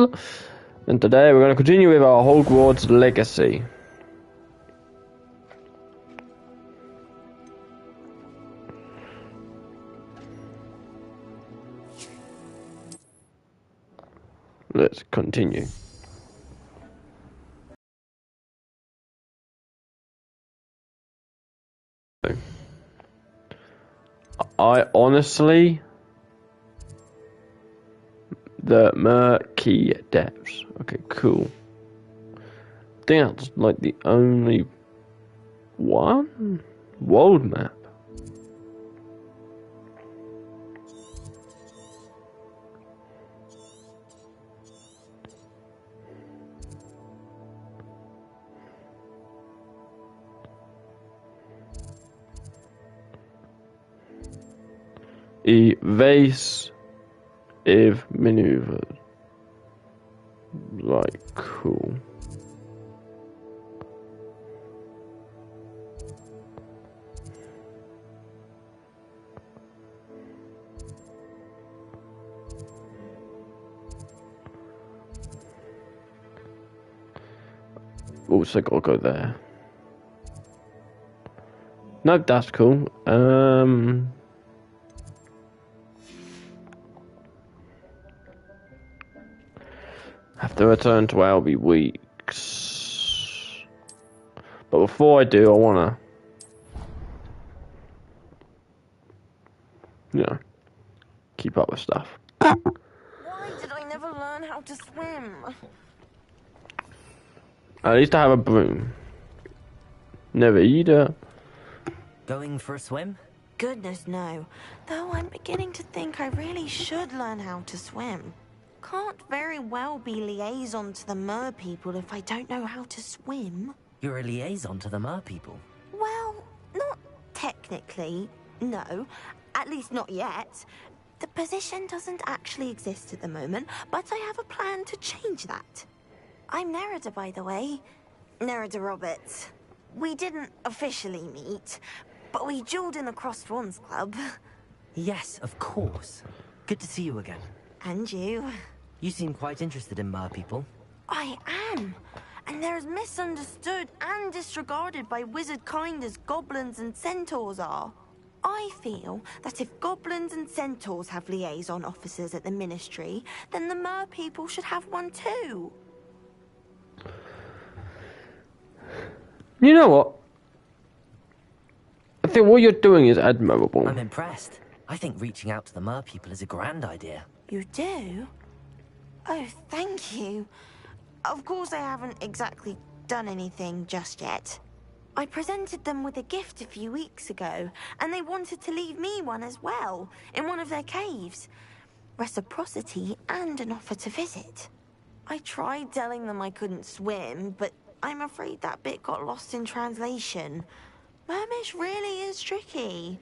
channel, and today we're going to continue with our Hogwarts Legacy. Let's continue. I honestly... The murky depths. Okay, cool. I think that's like the only one world map. Evasive maneuvers. Right, cool. Also gotta go there. Nope, that's cool. Have to return to Albie Weeks. But before I do, I wanna, you know, keep up with stuff. Why did I never learn how to swim? At least I have a broom. Never either. Going for a swim? Goodness, no. Though I'm beginning to think I really should learn how to swim. Can't very well be liaison to the mer people if I don't know how to swim. You're a liaison to the mer people? Well, not technically, no. At least not yet. The position doesn't actually exist at the moment, but I have a plan to change that. I'm Nerida, by the way. Nerida Roberts. We didn't officially meet, but we dueled in the Crossed Wands Club. Yes, of course. Good to see you again. And you. You seem quite interested in mer people. I am. And they're as misunderstood and disregarded by wizard kind as goblins and centaurs are. I feel that if goblins and centaurs have liaison officers at the ministry, then the mer people should have one too. You know what? I think what you're doing is admirable. I'm impressed. I think reaching out to the mer people is a grand idea. You do? Oh, thank you. Of course I haven't exactly done anything just yet. I presented them with a gift a few weeks ago, and they wanted to leave me one as well, in one of their caves. Reciprocity and an offer to visit. I tried telling them I couldn't swim, but I'm afraid that bit got lost in translation. Mermish really is tricky.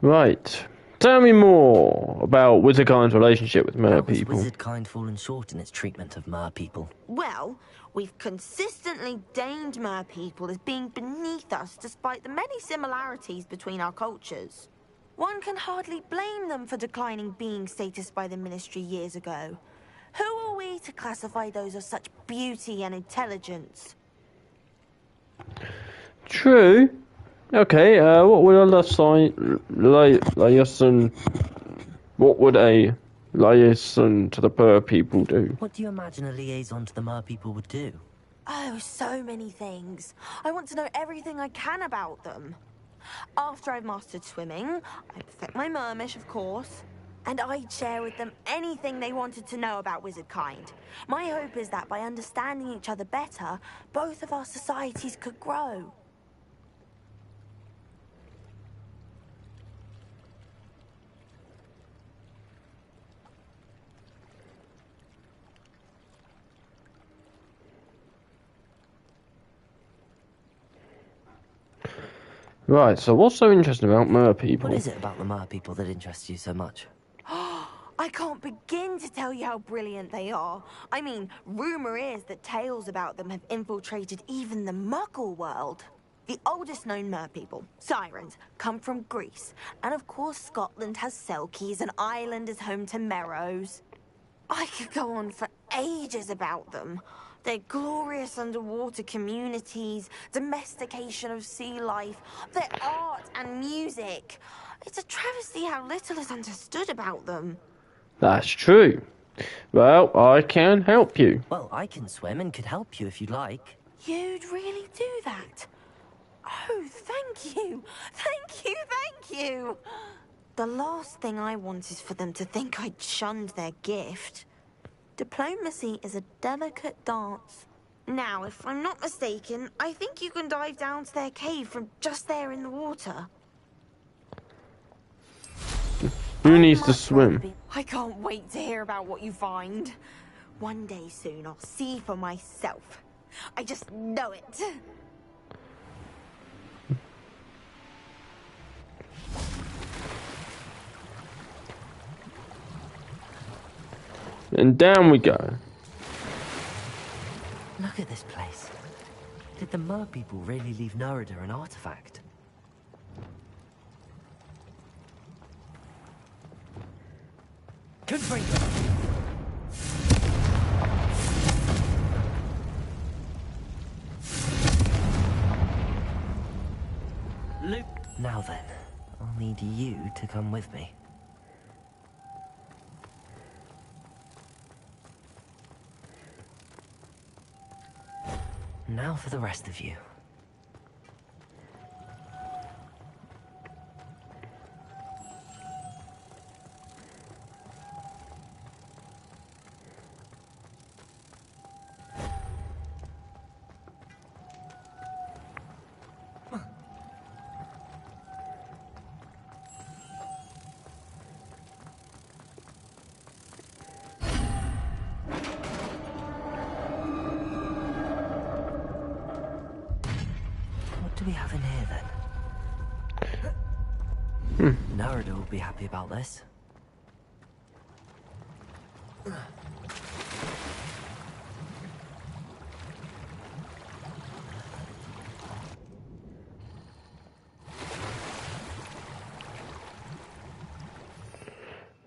Right. Tell me more about Wizardkind's relationship with mer How has people. Wizardkind fallen short in its treatment of mer people? Well, we've consistently deemed mer people as being beneath us despite the many similarities between our cultures. One can hardly blame them for declining being status by the ministry years ago. Who are we to classify those of such beauty and intelligence? True. Okay, what would a liaison... What would a liaison to the mer people do? What do you imagine a liaison to the mer people would do? Oh, so many things. I want to know everything I can about them. After I've mastered swimming, I perfect my mermish, of course, and I'd share with them anything they wanted to know about Wizardkind. My hope is that by understanding each other better, both of our societies could grow. Right, so what's so interesting about mer people? What is it about the mer people that interests you so much? I can't begin to tell you how brilliant they are. I mean, rumor is that tales about them have infiltrated even the Muggle world. The oldest known merpeople, sirens, come from Greece. And of course Scotland has Selkies and Ireland is home to Merrows. I could go on for ages about them. Their glorious underwater communities, domestication of sea life, their art and music. It's a travesty how little is understood about them. That's true. Well, I can help you. Well, I can swim and could help you if you'd like. You'd really do that? Oh, thank you! Thank you, thank you! The last thing I want is for them to think I'd shunned their gift. Diplomacy is a delicate dance. Now, if I'm not mistaken, I think you can dive down to their cave from just there in the water. Who needs to swim? I can't wait to hear about what you find. One day soon, I'll see for myself. I just know it. And down we go. Look at this place. Did the mer people really leave Nerida an artifact? Could bring Luke. Now then, I'll need you to come with me. Now for the rest of you. What do we have in here then? Nerida will be happy about this.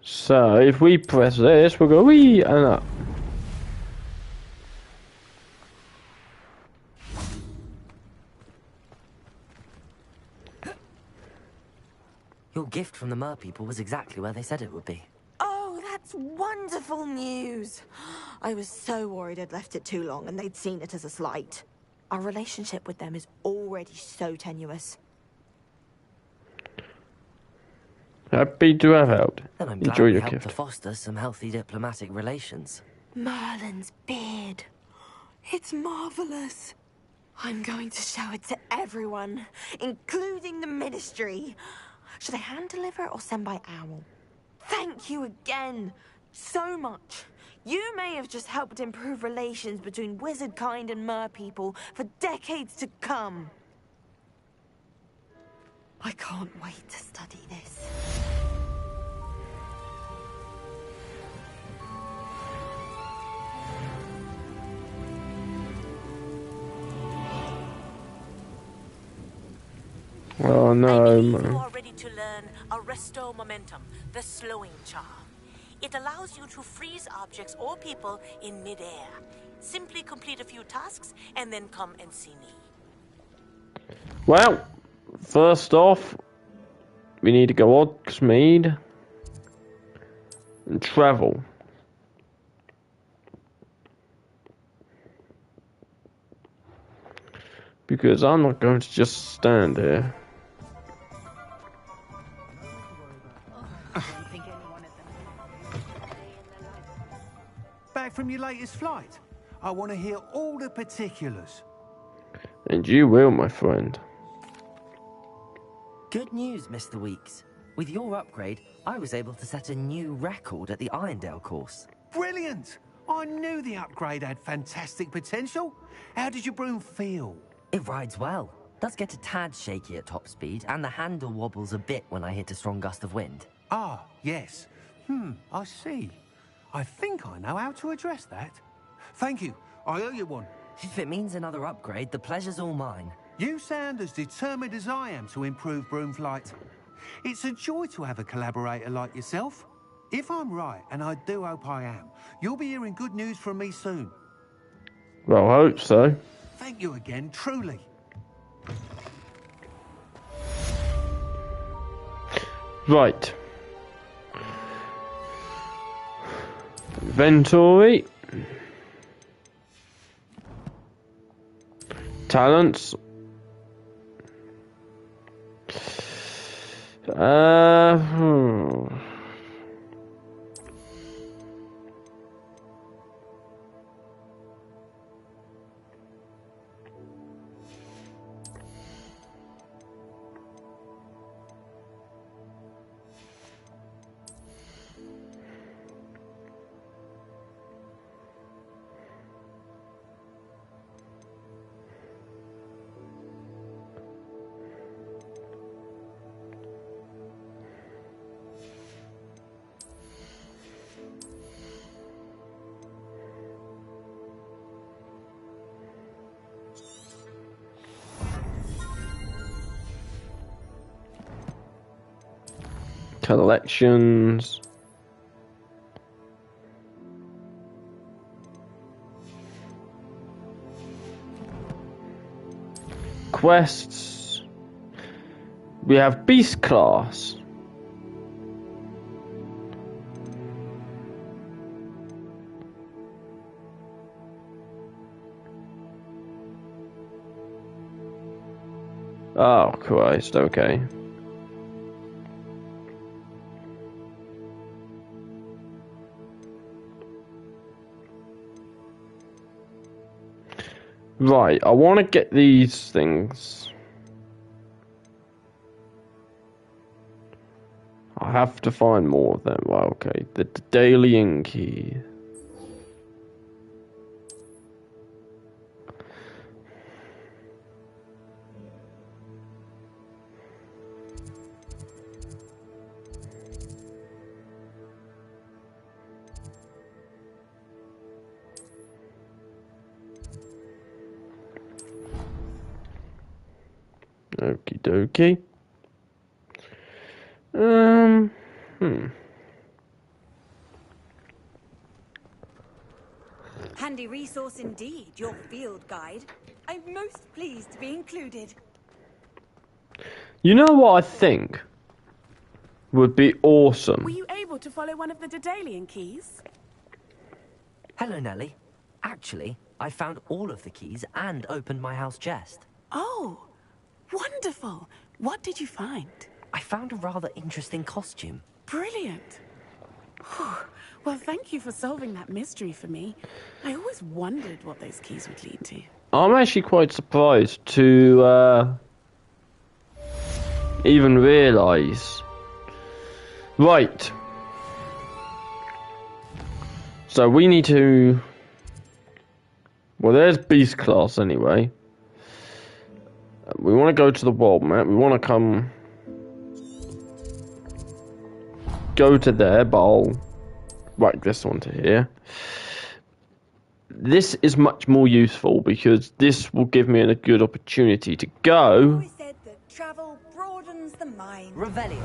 So if we press this, we'll go wee and up. Your gift from the mer people was exactly where they said it would be. Oh, that's wonderful news. I was so worried I'd left it too long and they'd seen it as a slight. Our relationship with them is already so tenuous. Happy to have helped. Then I'm glad Enjoy we your helped gift. to foster some healthy diplomatic relations. Merlin's beard. It's marvelous. I'm going to show it to everyone, including the Ministry. Should I hand deliver it or send by owl? Thank you again, so much. You may have just helped improve relations between wizard kind and mer people for decades to come. I can't wait to study this. Oh no, I believe you man. are ready to learn Arresto Momentum, the slowing charm. It allows you to freeze objects or people in midair. Simply complete a few tasks and then come and see me. Well, first off, we need to go Oxmead and travel. Because I'm not going to just stand here. Back from your latest flight? I want to hear all the particulars. And you will, my friend. Good news, Mr. Weeks. With your upgrade, I was able to set a new record at the Irondale course. Brilliant! I knew the upgrade had fantastic potential. How did your broom feel? It rides well. Does get a tad shaky at top speed, and the handle wobbles a bit when I hit a strong gust of wind. Ah, yes. I see. I think I know how to address that. Thank you. I owe you one. If it means another upgrade, the pleasure's all mine. You sound as determined as I am to improve broom flight. It's a joy to have a collaborator like yourself. If I'm right, and I do hope I am, you'll be hearing good news from me soon. Well, I hope so. Thank you again, truly. Right. Inventory. Talents. Hmm. Collections. Quests. We have Beast class. Oh Christ, okay. Right, I want to get these things. I have to find more of them. Well, okay, the Daedalian key. Okie dokie. Handy resource indeed, your field guide. I'm most pleased to be included. You know what I think would be awesome? Were you able to follow one of the Daedalian keys? Hello, Nellie. Actually, I found all of the keys and opened my house chest. Oh, wonderful. What did you find? I found a rather interesting costume. Brilliant. Whew. Well, thank you for solving that mystery for me. I always wondered what those keys would lead to. I'm actually quite surprised to even realise. Right. So we need to... Well, there's Beast class anyway. We want to go to the world map. We want to come... Go to there, but I'll whack this one to here. This is much more useful because this will give me a good opportunity to go. Always said that travel broadens the mind. Revelio.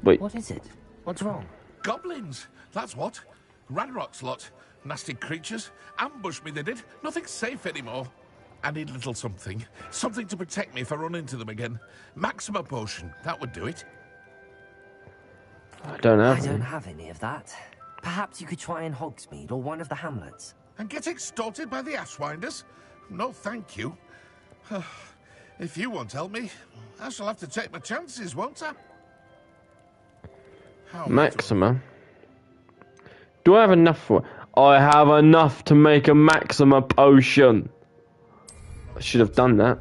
Wait, What is it? What's wrong? Goblins, that's what. Ranrock's lot. Nasty creatures. Ambushed me, they did. Nothing safe anymore. I need a little something. Something to protect me if I run into them again. Maxima potion, that would do it. I don't I have don't one. have any of that. Perhaps you could try in Hogsmeade or one of the hamlets. And get extorted by the Ashwinders? No, thank you. If you won't help me, I shall have to take my chances, won't I? How Maxima. Do I have enough for... I have enough to make a Maxima potion. I should have done that.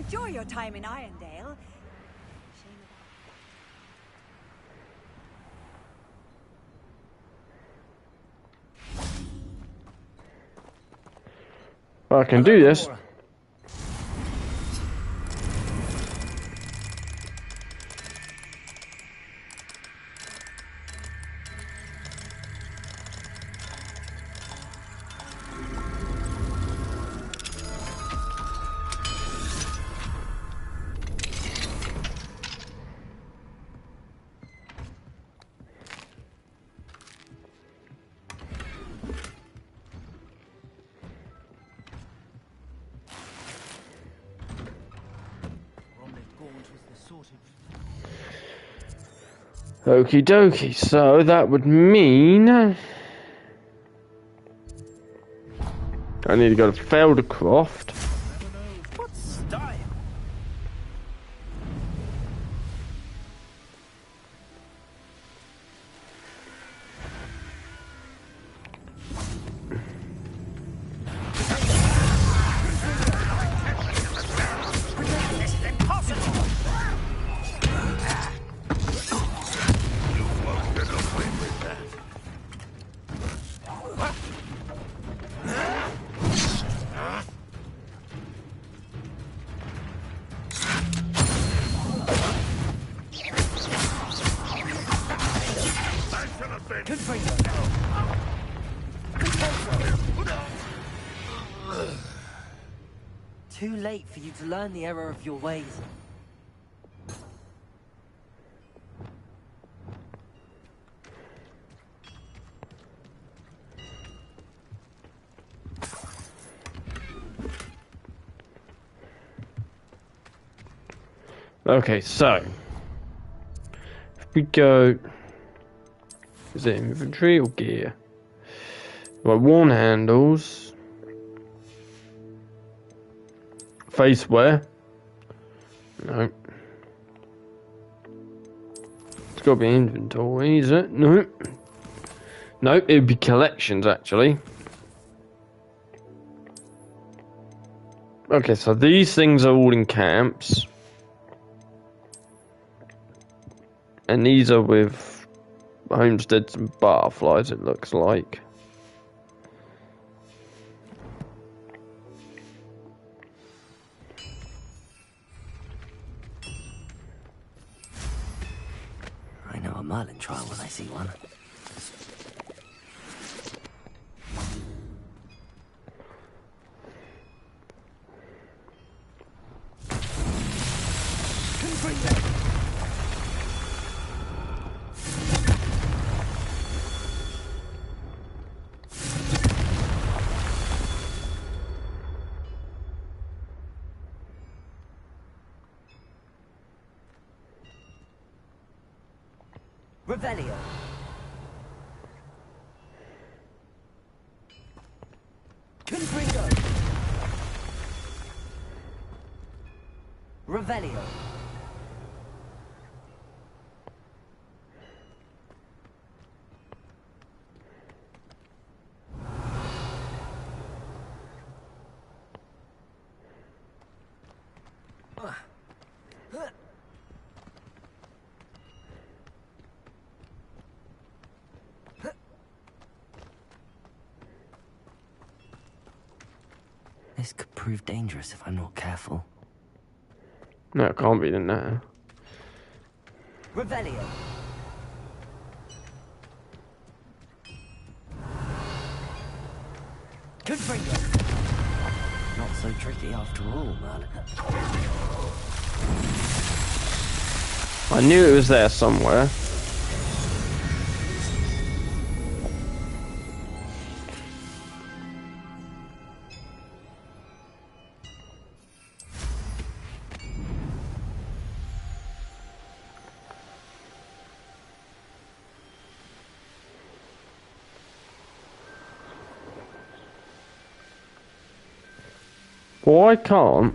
Enjoy your time in Irondale. I can do this. Okie dokie, so that would mean I need to go to Feldercroft. What style? This is impossible. Too late for you to learn the error of your ways. Okay, so if we go, is it inventory or gear? Right, worn handles, face wear. No, it's got to be inventory, is it? No, no, it'd be collections actually. Okay, so these things are all in camps. And these are with homesteads and butterflies, it looks like. I know a Merlin trial when I see one. Revelio. Confringo. Revelio. This could prove dangerous if I'm not careful. No, it can't be in there. Revelio. Confringo. Not so tricky after all, Merlin. I knew it was there somewhere. Why can't,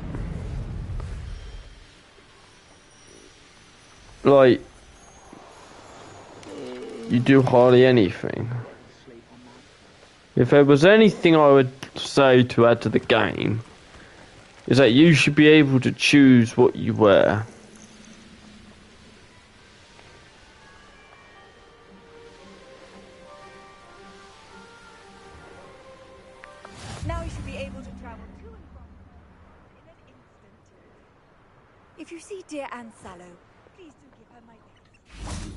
like, you do hardly anything? If there was anything I would say to add to the game, is that you should be able to choose what you wear. Now you should be able to travel to and from in an instant. If you see dear Anne Sallow, please do give her my best.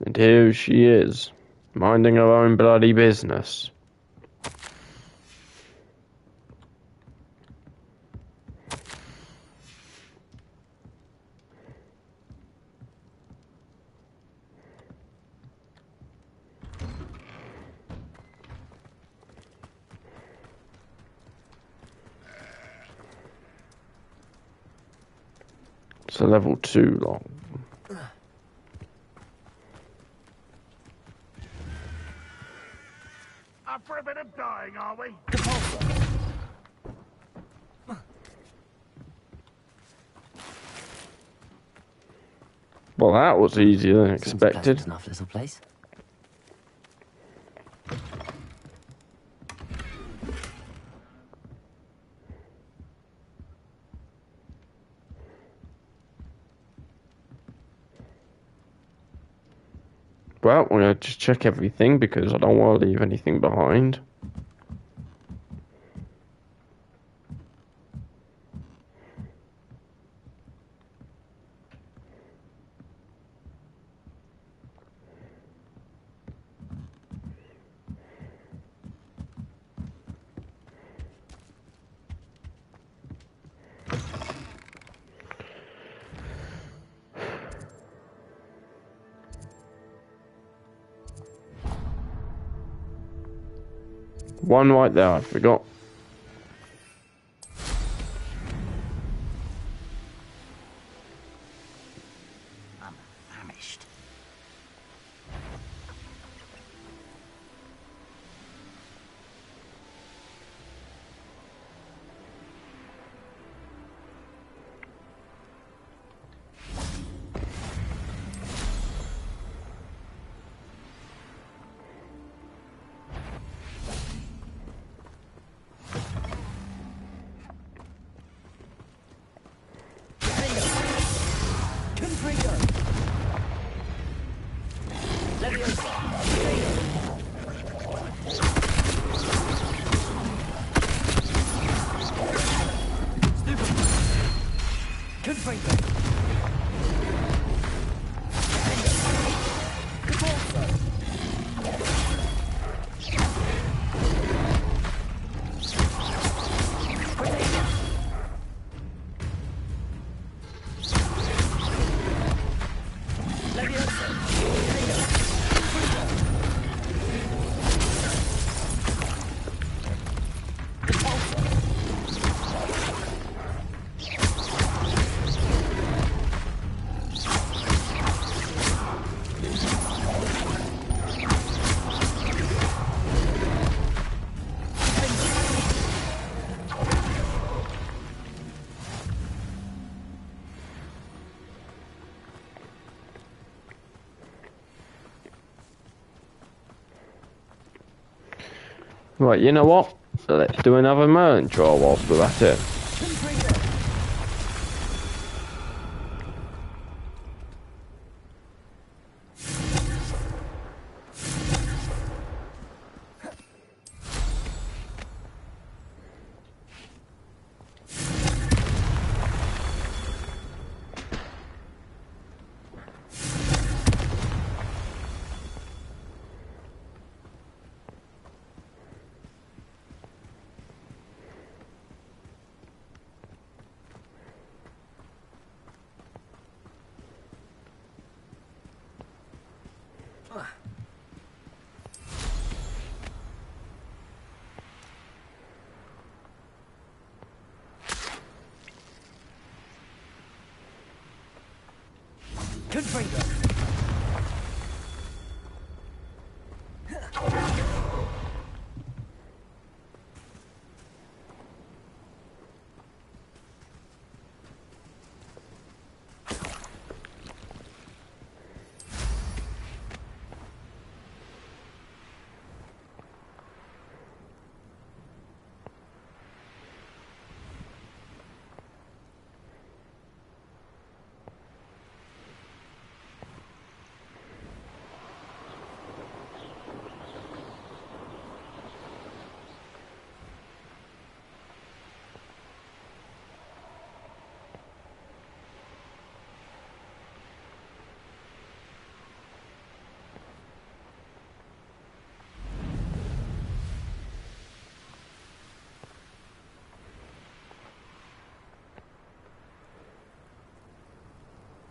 And here she is, minding her own bloody business. It's a level 2 long. Up for a bit of dying, are we? Well, that was easier than Seems a expected. pleasant enough little place. Well, I'm going to just check everything because I don't want to leave anything behind. One right there, I forgot. I'm famished. Right, you know what? Let's do another merchant trial whilst we're at it.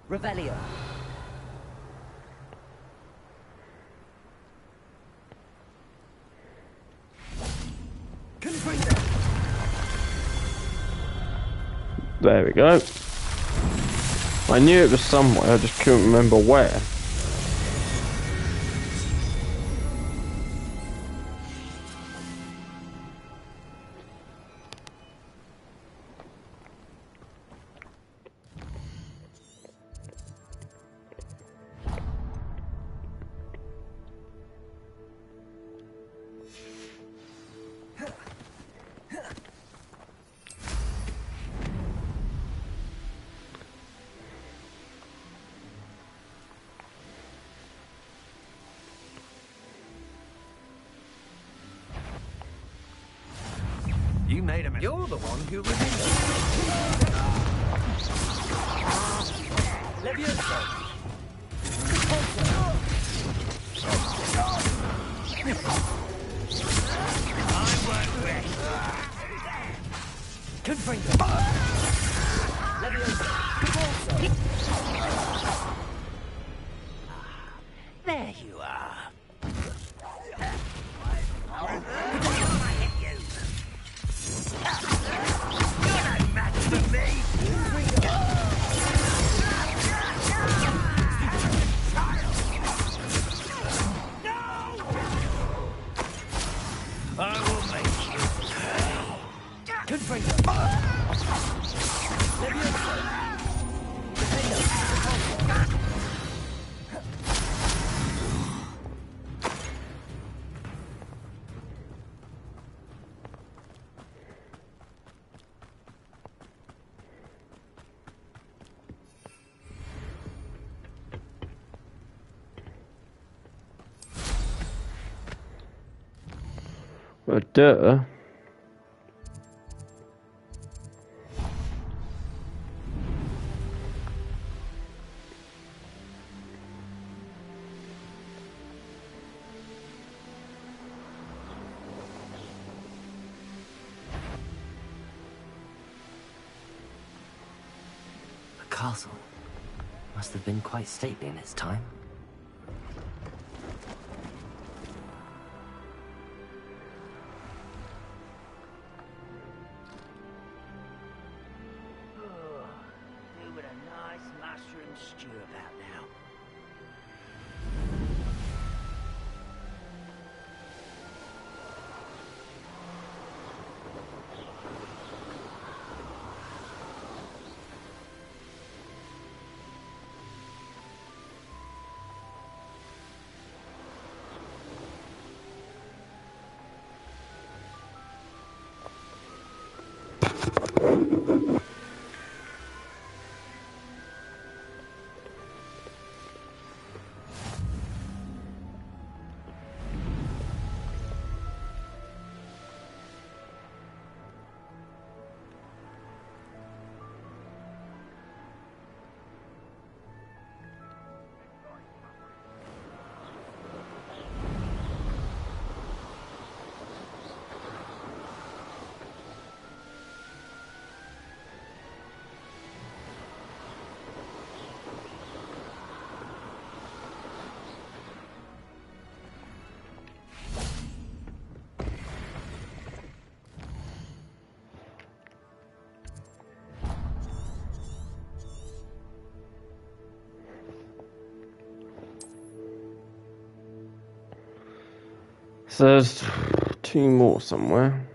Revelio. There we go. I knew it was somewhere, I just couldn't remember where. You made him. You're the one who was There you are. Well, duh. The castle must have been quite stately in its time. Do with a nice mushroom stew about now. So there's two more somewhere.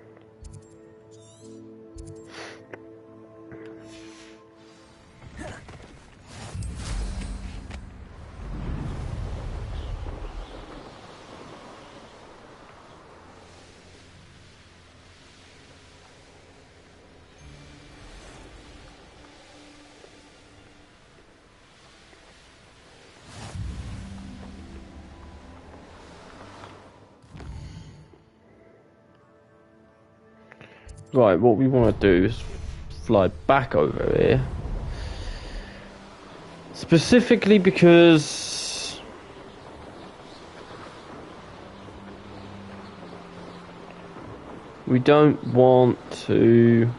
Right, what we want to do is fly back over here. Specifically because we don't want to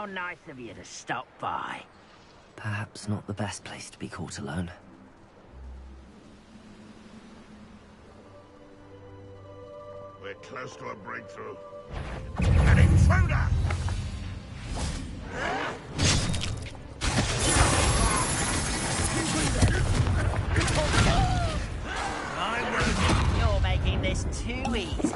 How nice of you to stop by. Perhaps not the best place to be caught alone. We're close to a breakthrough. An intruder! You're making this too easy.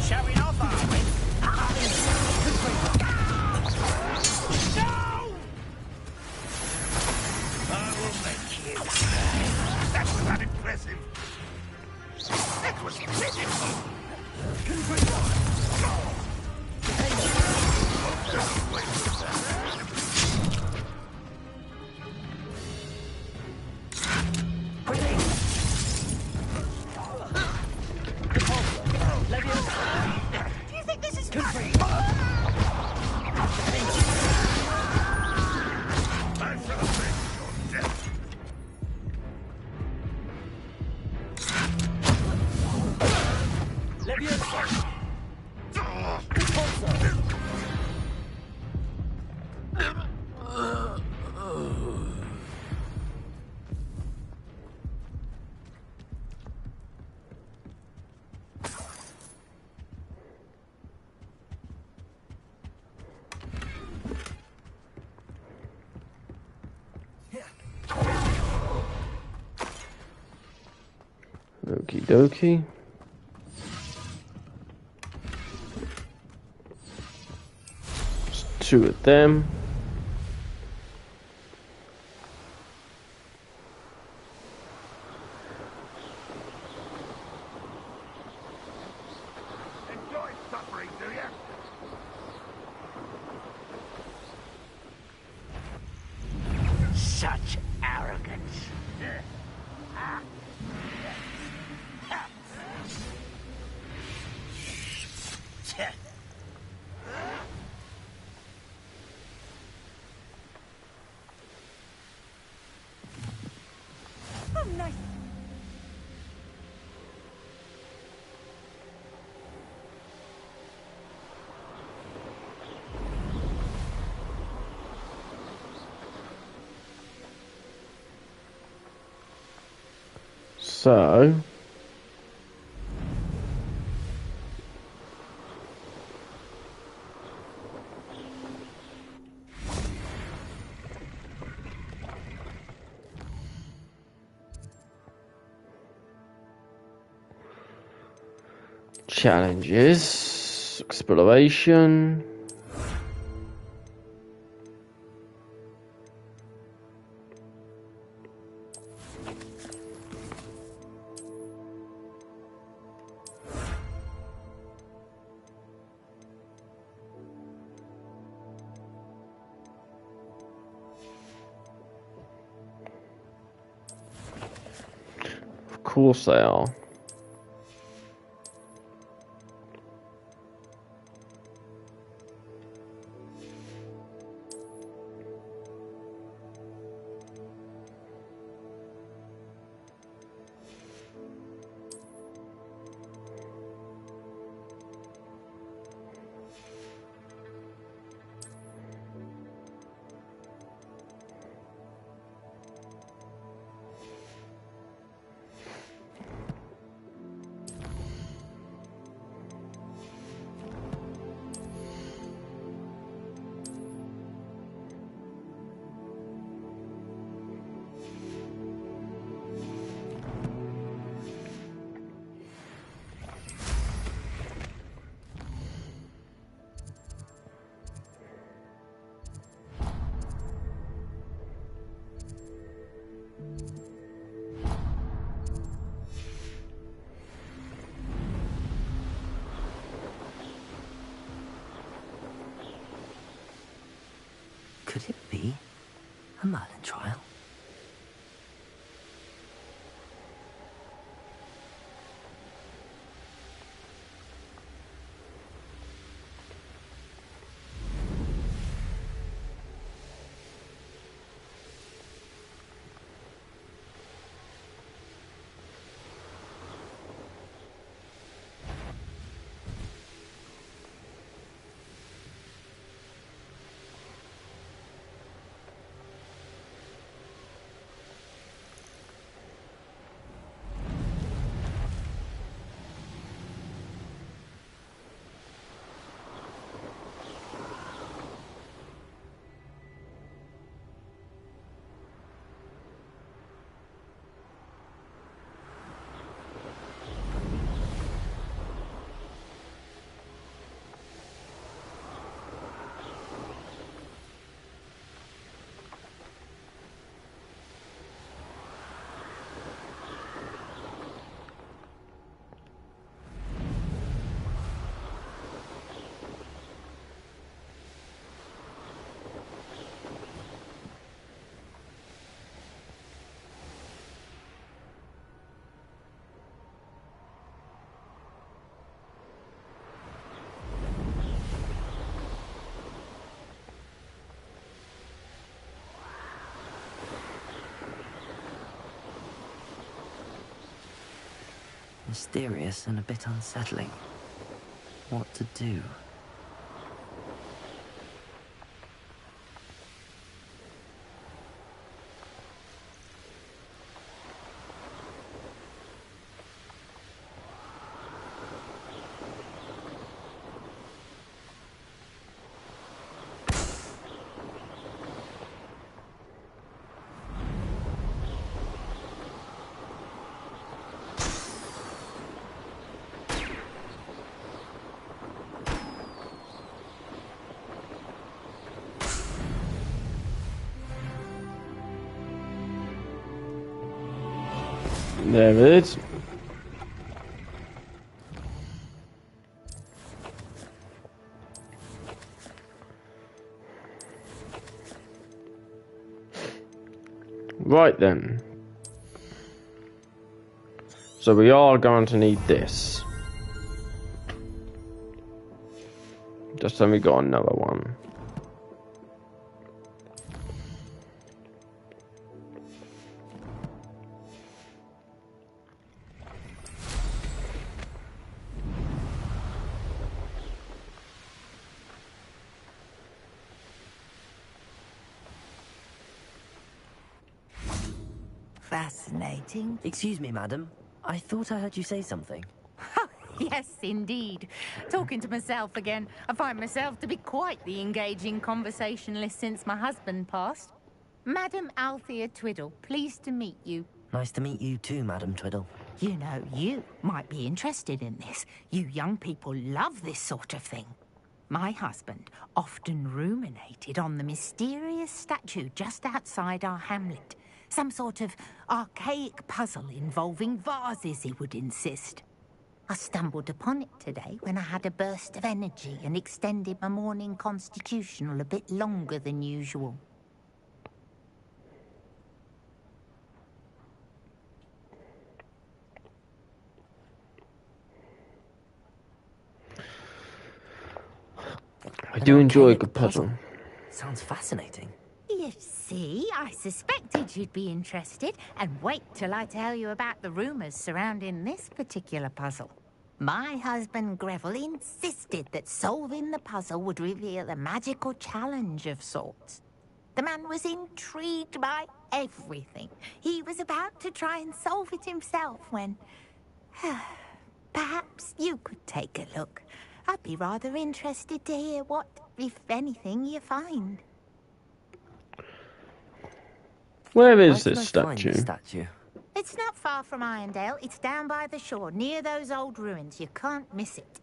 Showing off, are we? No! I will make you. That was unimpressive. That was pitiful. Do you think this is I shall avenge your death. Okie dokie. There's two of them. Enjoy suffering, do you? such arrogance? Oh, nice. So challenges, exploration. Of course they are. Could it be a Merlin trial? Mysterious and a bit unsettling. What to do? There it is. Right then. So we are going to need this. Just then we got another one. Fascinating. Excuse me, madam. I thought I heard you say something. Yes, indeed. Talking to myself again. I find myself to be quite the engaging conversationalist since my husband passed. Madam Althea Twiddle, pleased to meet you. Nice to meet you too, Madam Twiddle. You know, you might be interested in this. You young people love this sort of thing. My husband often ruminated on the mysterious statue just outside our hamlet. Some sort of archaic puzzle involving vases, he would insist. I stumbled upon it today when I had a burst of energy and extended my morning constitutional a bit longer than usual. I do enjoy a good puzzle. Sounds fascinating. You see, I suspected you'd be interested, and wait till I tell you about the rumours surrounding this particular puzzle. My husband Greville insisted that solving the puzzle would reveal a magical challenge of sorts. The man was intrigued by everything. He was about to try and solve it himself when... Perhaps you could take a look. I'd be rather interested to hear what, if anything, you find. Where is Where this can I find statue? this statue? It's not far from Irondale. It's down by the shore, near those old ruins. You can't miss it.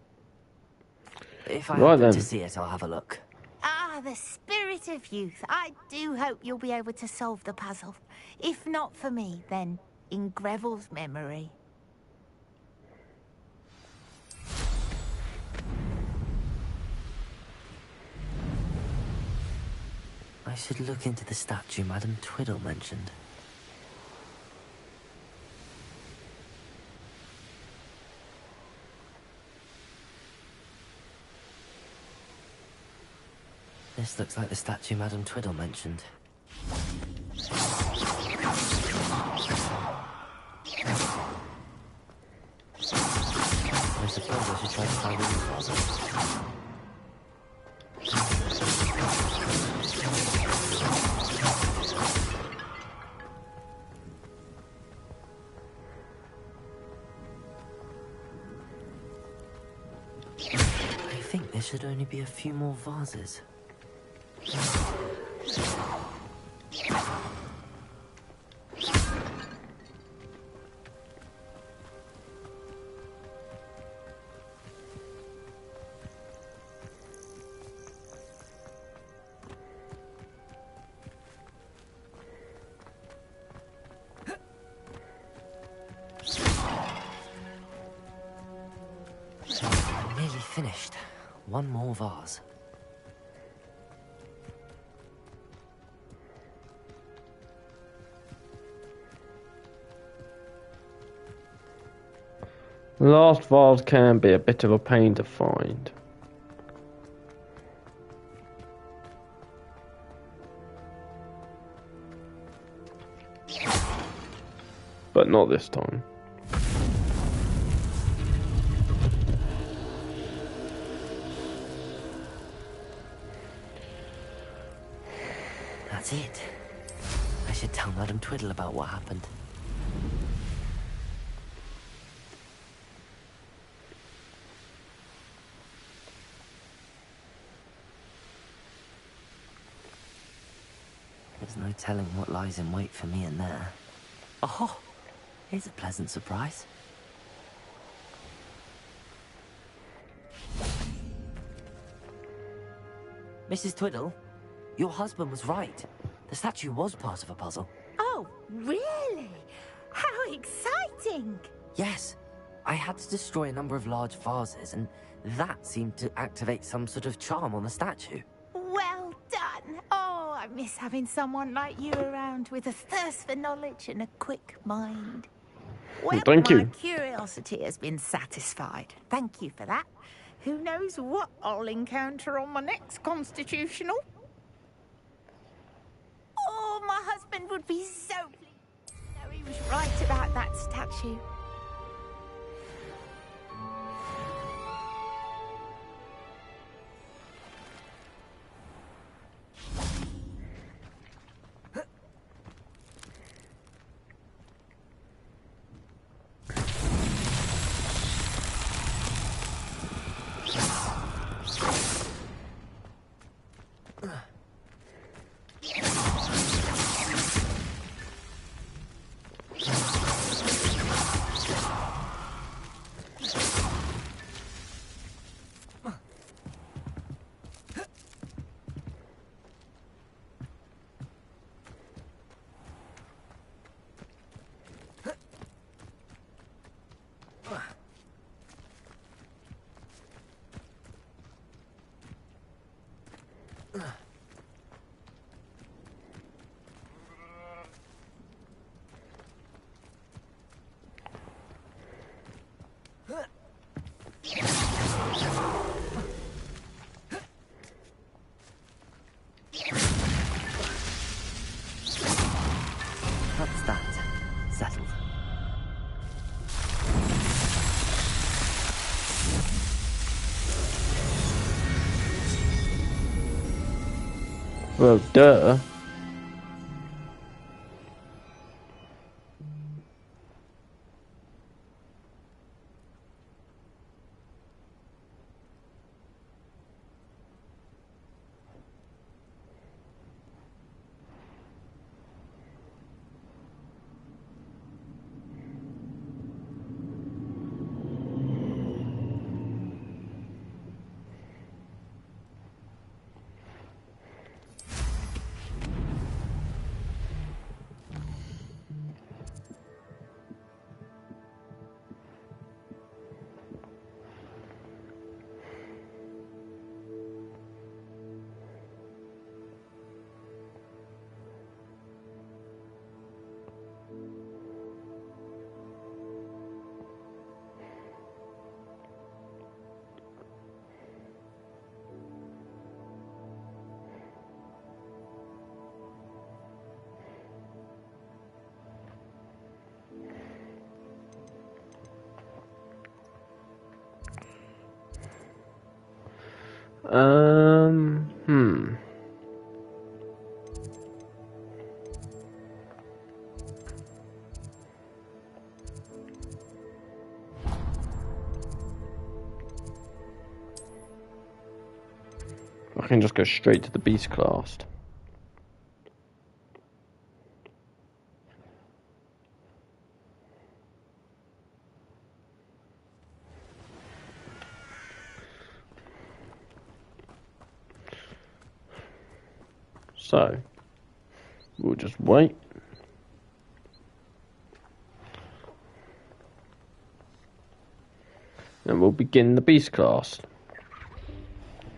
If I Right happen then. to see it, I'll have a look. Ah, the spirit of youth. I do hope you'll be able to solve the puzzle. If not for me, then in Greville's memory. I should look into the statue Madam Twiddle mentioned. This looks like the statue Madam Twiddle mentioned. I suppose I should try to find the closet. I think there should only be a few more vases. I'm nearly finished. One more vase. The last vase can be a bit of a pain to find. But not this time. That's it. I should tell Madame Twiddle about what happened. There's no telling what lies in wait for me in there. Oh, here's a pleasant surprise. Mrs. Twiddle, your husband was right. The statue was part of a puzzle. Oh, really? How exciting! Yes, I had to destroy a number of large vases, and that seemed to activate some sort of charm on the statue. Well done! Oh, I miss having someone like you around with a thirst for knowledge and a quick mind. Well, Thank you. My curiosity has been satisfied. Thank you for that. Who knows what I'll encounter on my next constitutional? Oh, my husband would be so pleased to know he was right about that statue. That's that. Settled. Well, duh. Hmm. I can just go straight to the beast class. So, we'll just wait. And we'll begin the beast class.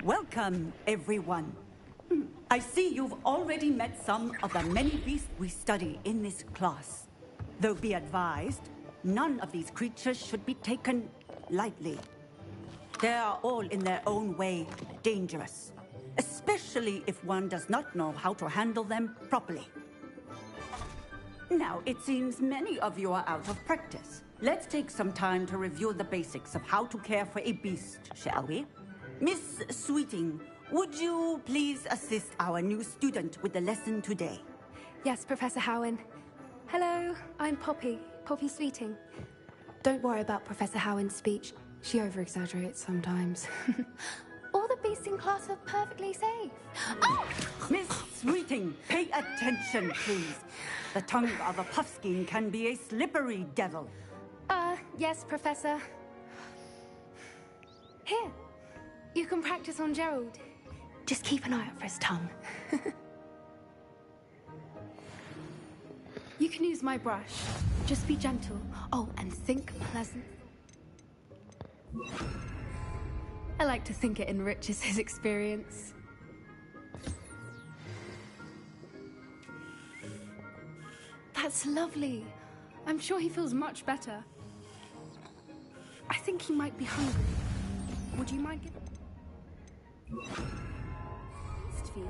Welcome, everyone. I see you've already met some of the many beasts we study in this class. Though be advised, none of these creatures should be taken lightly. They are all in their own way dangerous, especially if one does not know how to handle them properly. Now, it seems many of you are out of practice. Let's take some time to review the basics of how to care for a beast, shall we? Miss Sweeting, would you please assist our new student with the lesson today? Yes, Professor Howen. Hello, I'm Poppy Sweeting. Don't worry about Professor Howen's speech. She over-exaggerates sometimes. All the beasts in class are perfectly safe. Oh! Miss Sweeting, pay attention, please. The tongue of a puffskein can be a slippery devil. Yes, Professor. Here, you can practice on Gerald. Just keep an eye out for his tongue. You can use my brush. Just be gentle. Oh, and think pleasant. I like to think it enriches his experience. That's lovely. I'm sure he feels much better. I think he might be hungry. Would you mind giving... Feed.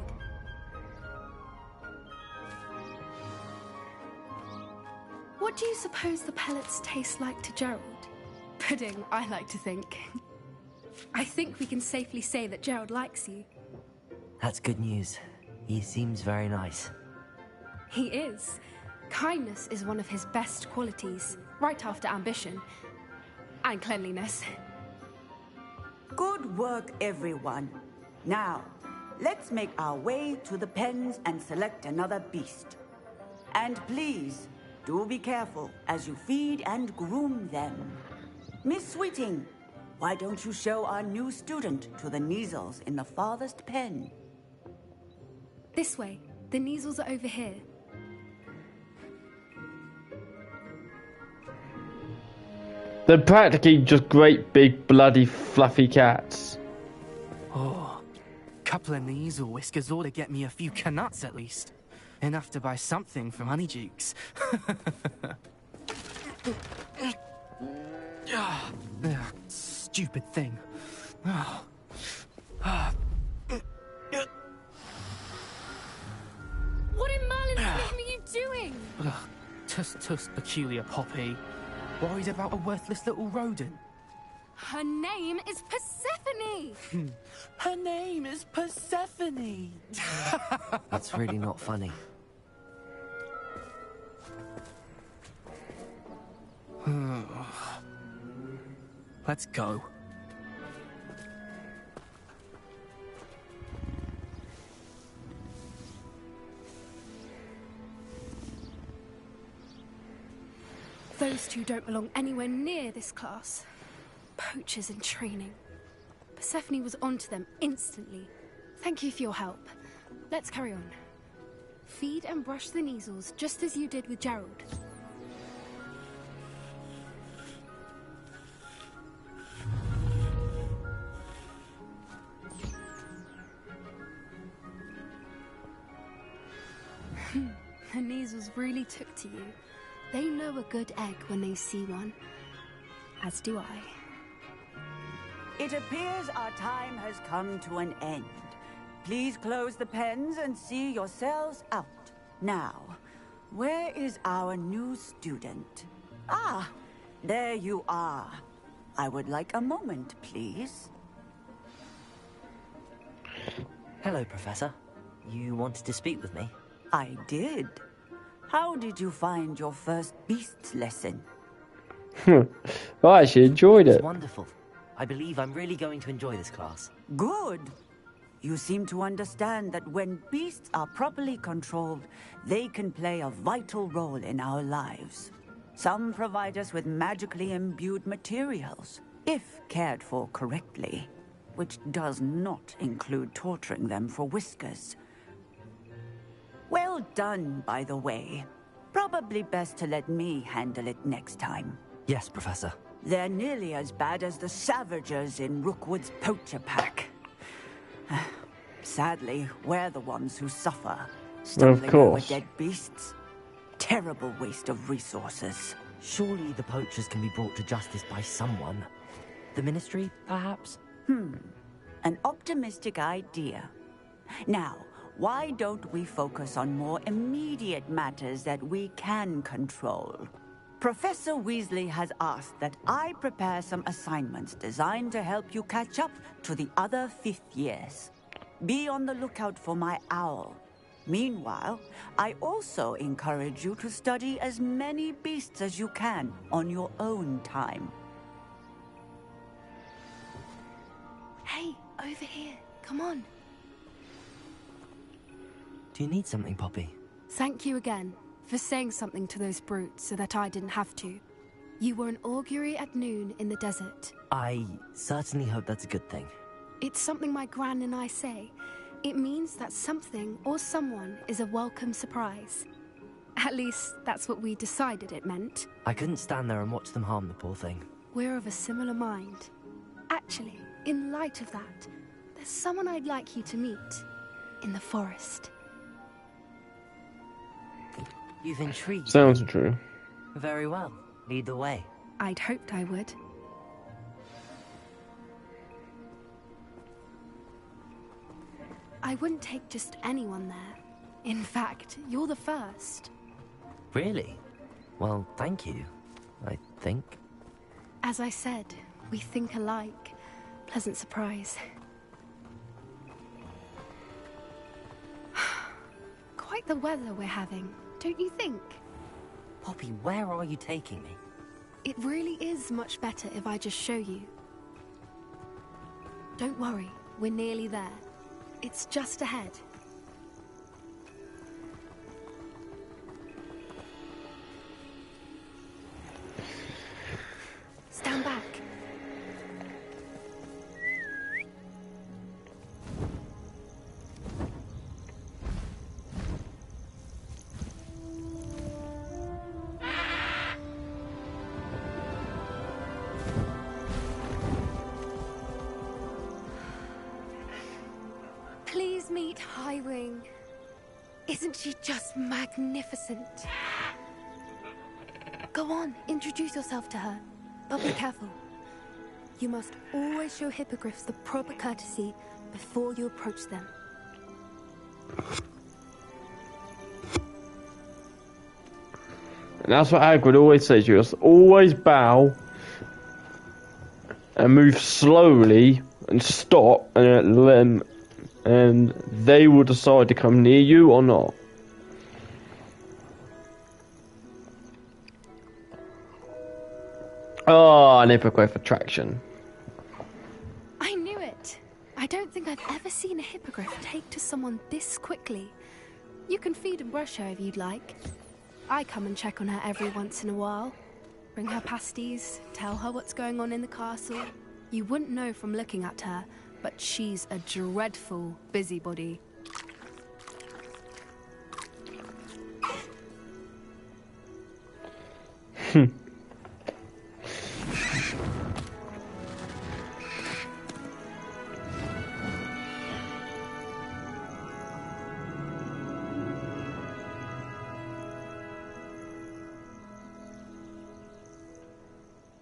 What do you suppose the pellets taste like to Gerald? Pudding, I like to think. I think we can safely say that Gerald likes you. That's good news. He seems very nice. He is. Kindness is one of his best qualities, right after ambition. And cleanliness. Good work, everyone. Now, let's make our way to the pens and select another beast. And please, do be careful as you feed and groom them. Miss Sweeting, why don't you show our new student to the Neasels in the farthest pen? This way. The Neasels are over here. They're practically just great big bloody fluffy cats. Oh, couple of Neasel whiskers ought to get me a few canuts at least. Enough to buy something from Honeydukes. Stupid thing. What in Merlin's name are you doing? Tuss, peculiar Poppy. Worried about a worthless little rodent? Her name is Persephone! Her name is Persephone! That's really not funny. Let's go. Those two don't belong anywhere near this class. Poachers in training. Persephone was onto them instantly. Thank you for your help. Let's carry on. Feed and brush the Neasels just as you did with Gerald. The Neasels really took to you. They know a good egg when they see one. As do I. It appears our time has come to an end. Please close the pens and see yourselves out. Now, where is our new student? Ah, there you are. I would like a moment, please. Hello, Professor. You wanted to speak with me? I did. How did you find your first beasts lesson? I actually enjoyed it. It's wonderful. I believe I'm really going to enjoy this class. Good. You seem to understand that when beasts are properly controlled, they can play a vital role in our lives. Some provide us with magically imbued materials, if cared for correctly, which does not include torturing them for whiskers. Well done, by the way. Probably best to let me handle it next time. Yes, Professor. They're nearly as bad as the Savagers in Rookwood's poacher pack. Sadly, we're the ones who suffer, stumbling over dead beasts. Terrible waste of resources. Surely the poachers can be brought to justice by someone. The Ministry, perhaps? An optimistic idea. Now, why don't we focus on more immediate matters that we can control? Professor Weasley has asked that I prepare some assignments designed to help you catch up to the other 5th years. Be on the lookout for my owl. Meanwhile, I also encourage you to study as many beasts as you can on your own time. Hey, over here. Come on. Do you need something, Poppy? Thank you again for saying something to those brutes so that I didn't have to. You were an augury at noon in the desert. I certainly hope that's a good thing. It's something my gran and I say. It means that something or someone is a welcome surprise. At least, that's what we decided it meant. I couldn't stand there and watch them harm the poor thing. We're of a similar mind. Actually, in light of that, there's someone I'd like you to meet. In the forest. You've intrigued. Sounds true. Very well. Lead the way. I'd hoped I would. I wouldn't take just anyone there. In fact, you're the first. Really? Well, thank you, I think. As I said, we think alike. Pleasant surprise. Quite the weather we're having, don't you think? Poppy, where are you taking me? It really is much better if I just show you. Don't worry, we're nearly there. It's just ahead. Stand back. Please meet Highwing. Isn't she just magnificent? Go on, introduce yourself to her. But be careful. You must always show hippogriffs the proper courtesy before you approach them. And that's what Hagrid always says. You must always bow and move slowly and stop and let them, and they will decide to come near you or not. Oh, an hippogriff attraction. I knew it. I don't think I've ever seen a hippogriff take to someone this quickly. You can feed and brush her if you'd like. I come and check on her every once in a while. Bring her pasties, tell her what's going on in the castle. You wouldn't know from looking at her, but she's a dreadful busybody.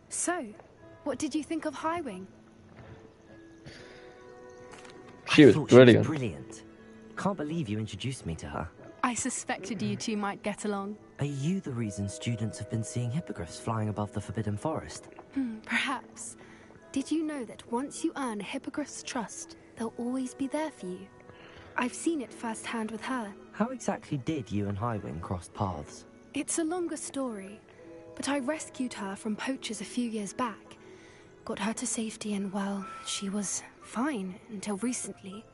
So, what did you think of Highwing? She was I thought brilliant. She was brilliant. Can't believe you introduced me to her. I suspected you two might get along. Are you the reason students have been seeing hippogriffs flying above the Forbidden Forest? Perhaps. Did you know that once you earn a hippogriff's trust, they'll always be there for you? I've seen it firsthand with her. How exactly did you and Highwing cross paths? It's a longer story, but I rescued her from poachers a few years back. Got her to safety and, well, she was fine until recently.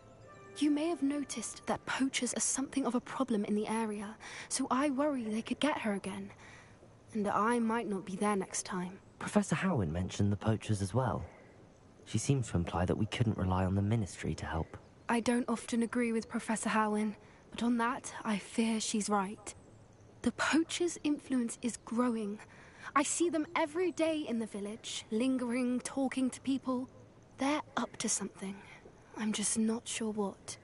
You may have noticed that poachers are something of a problem in the area, so I worry they could get her again. And I might not be there next time. Professor Howin mentioned the poachers as well. She seemed to imply that we couldn't rely on the Ministry to help. I don't often agree with Professor Howin, but on that, I fear she's right. The poachers' influence is growing. I see them every day in the village, lingering, talking to people. They're up to something. I'm just not sure what.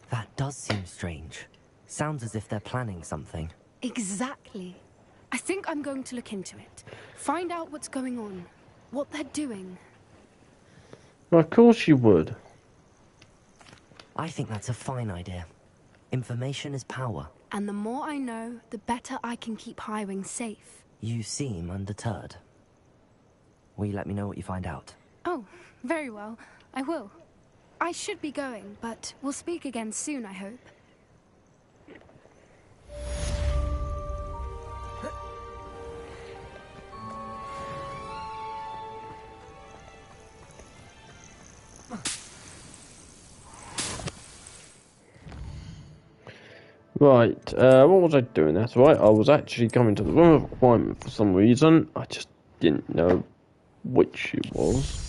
That does seem strange. Sounds as if they're planning something. Exactly. I think I'm going to look into it. Find out what's going on. What they're doing. Well, of course you would. I think that's a fine idea. Information is power. And the more I know, the better I can keep Highwing safe. You seem undeterred. Will you let me know what you find out? Oh, very well. I will. I should be going, but we'll speak again soon, I hope. Right, what was I doing? That's right, I was actually coming to the room of requirement for some reason. I just didn't know which it was.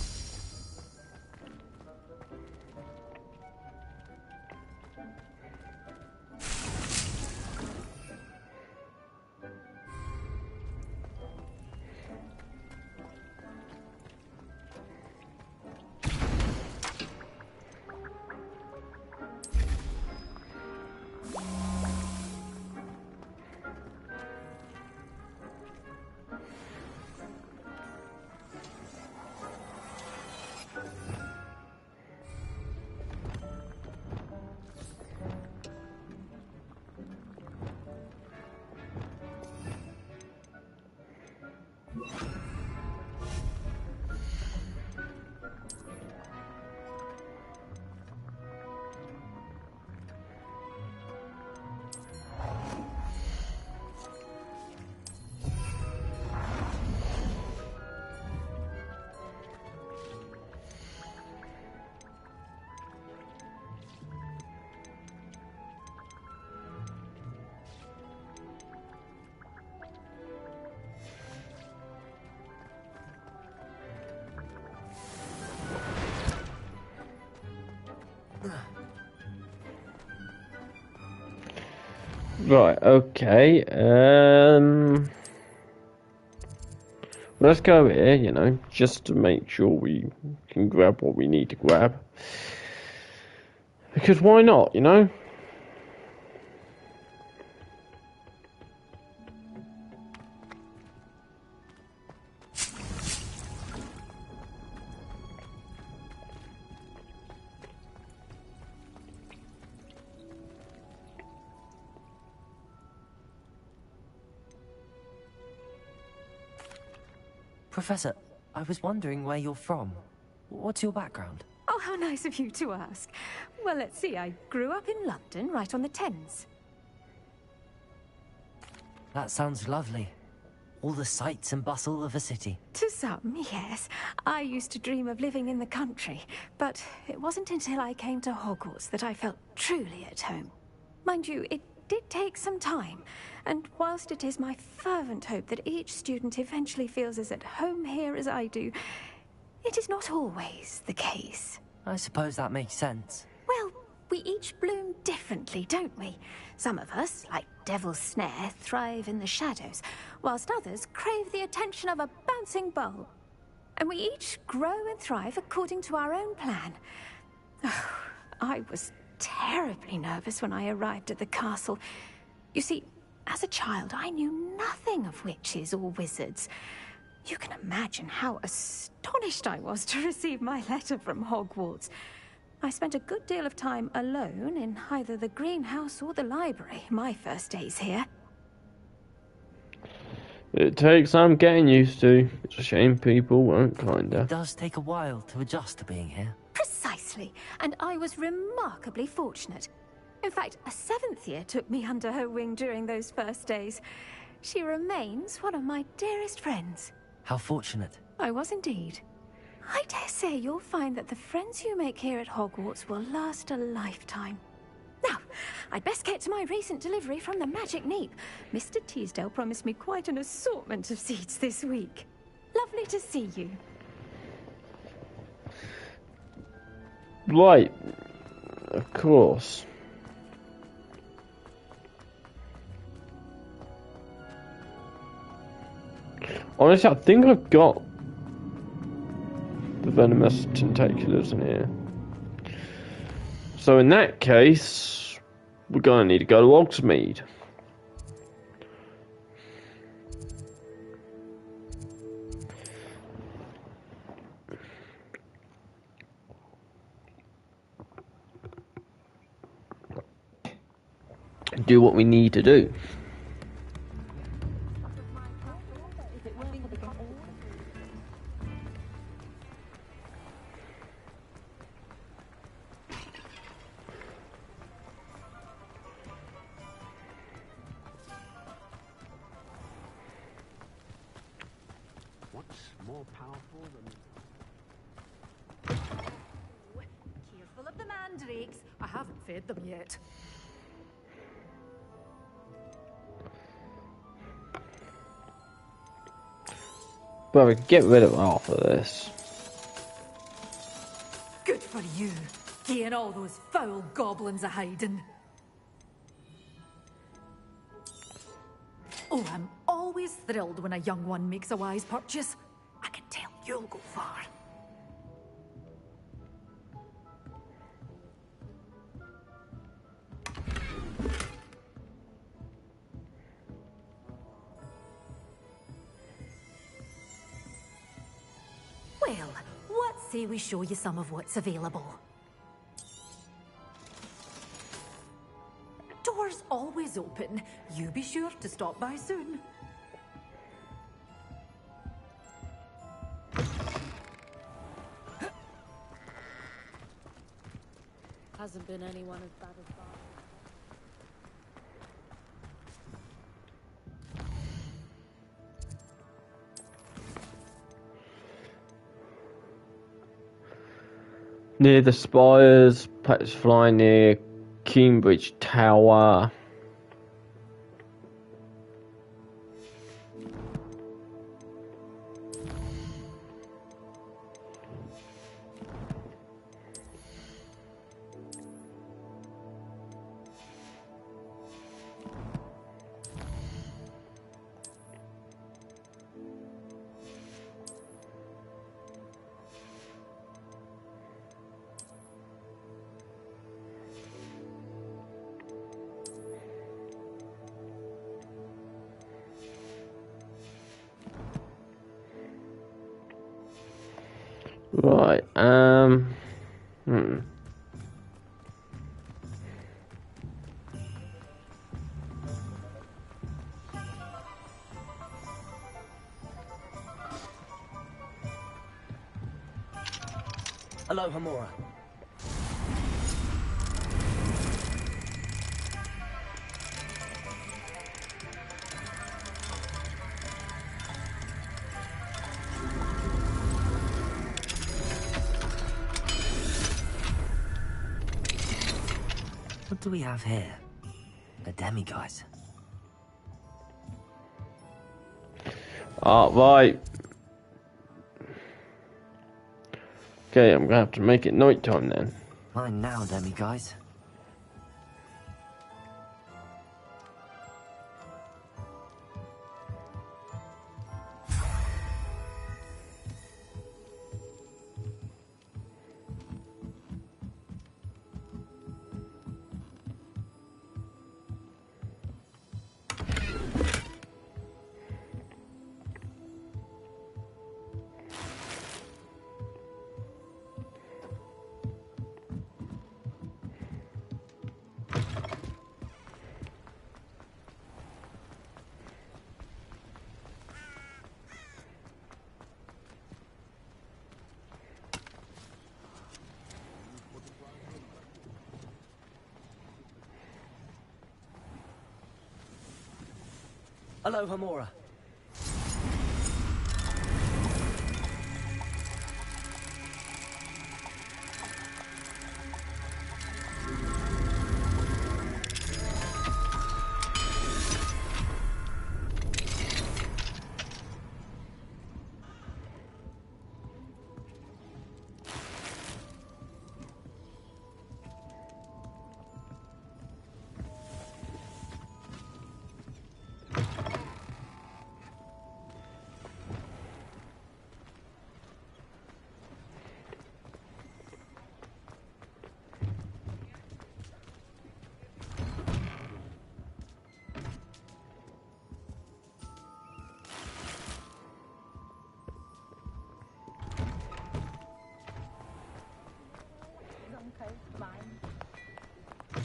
Right, okay, let's go here, you know, just to make sure we can grab what we need to grab. Because why not, you know? Professor, I was wondering where you're from. What's your background? Oh, how nice of you to ask. Well, let's see. I grew up in London, right on the Thames. That sounds lovely. All the sights and bustle of a city. To some, yes. I used to dream of living in the country, but it wasn't until I came to Hogwarts that I felt truly at home. Mind you, it did take some time, and whilst it is my fervent hope that each student eventually feels as at home here as I do, it is not always the case. I suppose that makes sense. Well, we each bloom differently, don't we? Some of us, like Devil's Snare, thrive in the shadows, whilst others crave the attention of a bouncing ball. And we each grow and thrive according to our own plan. Oh, I was terribly nervous when I arrived at the castle. You see, as a child, I knew nothing of witches or wizards. You can imagine how astonished I was to receive my letter from Hogwarts. I spent a good deal of time alone in either the greenhouse or the library my first days here. It takes some getting used to. It's a shame people won't, kinda. It does take a while to adjust to being here. Precisely, and I was remarkably fortunate. In fact, a 7th year took me under her wing during those first days. She remains one of my dearest friends. How fortunate. I was indeed. I dare say you'll find that the friends you make here at Hogwarts will last a lifetime. Now, I'd best get to my recent delivery from the Magic Neep. Mr. Teasdale promised me quite an assortment of seeds this week. Lovely to see you. Right, of course. Honestly, I think I've got the venomous tentaculars in here. So in that case, we're gonna need to go to Hogsmeade. Do what we need to do. more powerful than... Careful of the mandrakes. I haven't fed them yet. Brother, get rid of half of this. Good for you, getting all those foul goblins a hiding. Oh, I'm always thrilled when a young one makes a wise purchase. I can tell you'll go far. Well, what say we show you some of what's available? Doors always open. You be sure to stop by soon. Hasn't been anyone as bad as that. Near the spires, perhaps flying near Cambridge Tower. Right, Hello, Hamura. What do we have here? A demiguise. right. Okay, I'm gonna have to make it night time then. Fine now, demiguise. Hello, Hamura.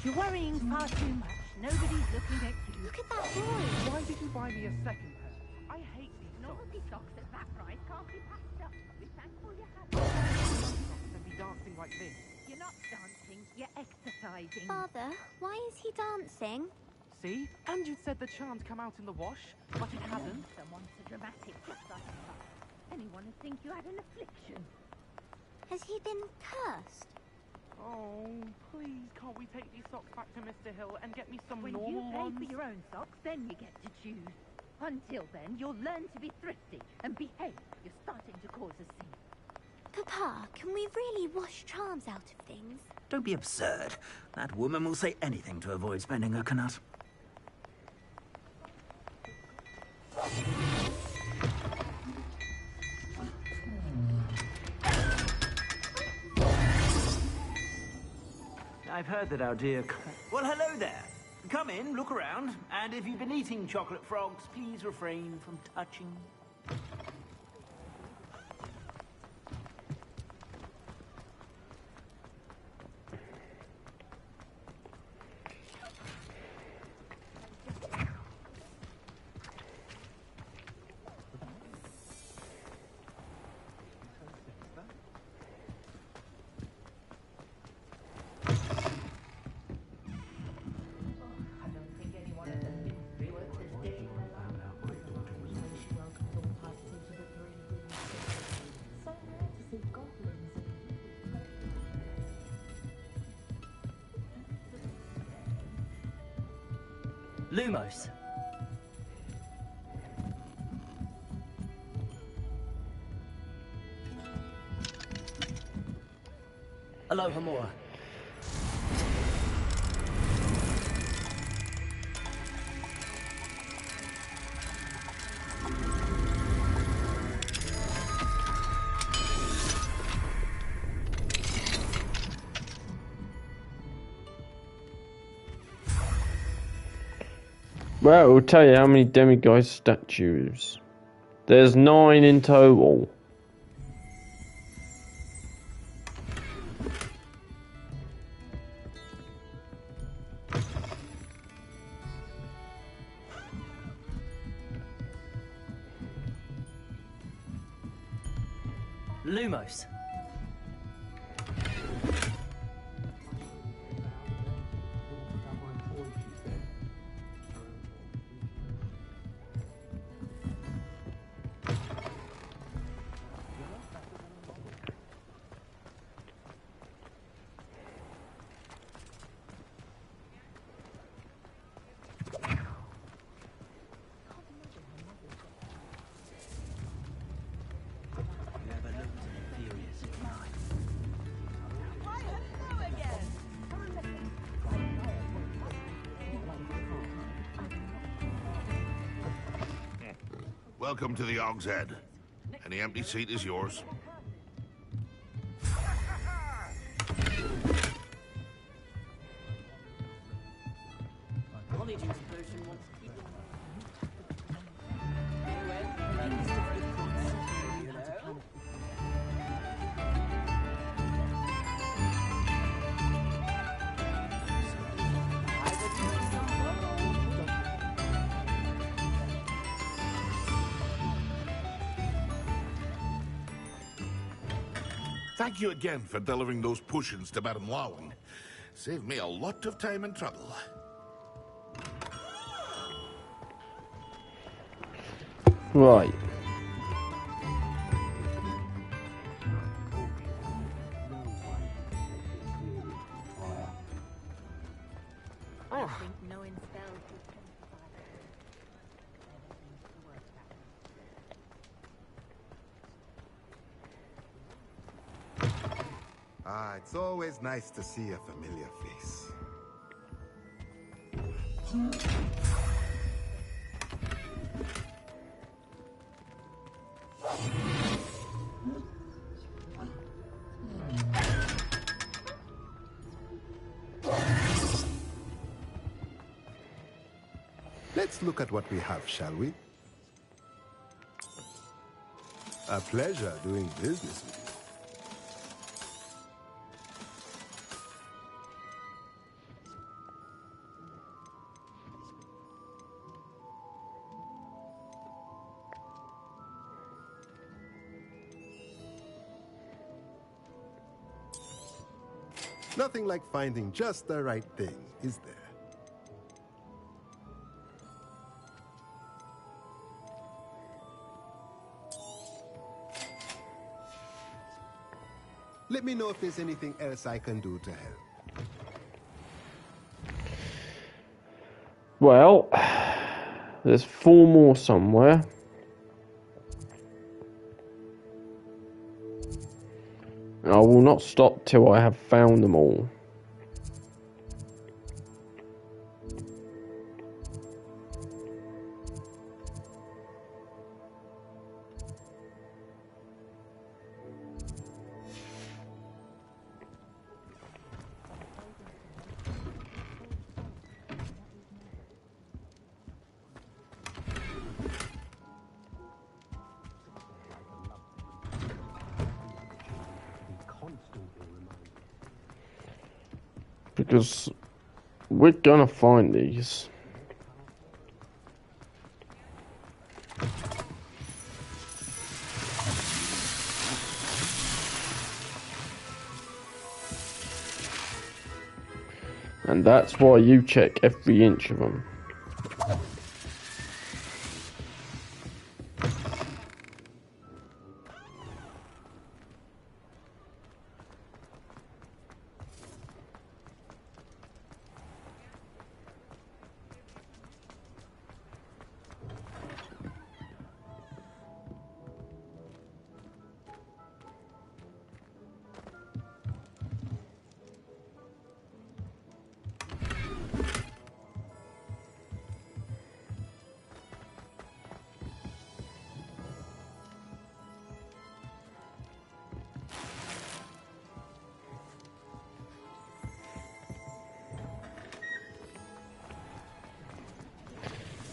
You're worrying far too much. Nobody's looking at you. Look at that boy! Why did you buy me a second pair? I hate these socks. Naughty socks at that price can't be passed up. Be thankful you have them. And be dancing like this. You're not dancing, you're exercising. Father, why is he dancing? See? And you said the charm's come out in the wash, but it hasn't. Someone's a dramatic just like that. anyone would think you had an affliction. Has he been cursed? Oh, please, can't we take these socks back to Mr. Hill and get me some When normal you pay ones? for your own socks, then you get to choose. Until then, you'll learn to be thrifty and behave. You're starting to cause a scene. Papa, can we really wash charms out of things? Don't be absurd. That woman will say anything to avoid spending her knut. I've heard that our dear... Well, hello there. Come in, look around, and if you've been eating chocolate frogs, please refrain from touching. Lumos. Aloha Mora. Well, it will tell you how many demigod statues. There's 9 in total. Lumos. Welcome to the Hog's Head. Any empty seat is yours. Thank you again for delivering those potions to Madame Lawing. Saved me a lot of time and trouble. Right. I think knowing spells would It's always nice to see a familiar face. Let's look at what we have, shall we? A pleasure doing business with you. Nothing like finding just the right thing, is there? Let me know if there's anything else I can do to help. Well, there's 4 more somewhere. I will not stop till I have found them all. Because we're gonna find these. And that's why you check every inch of them.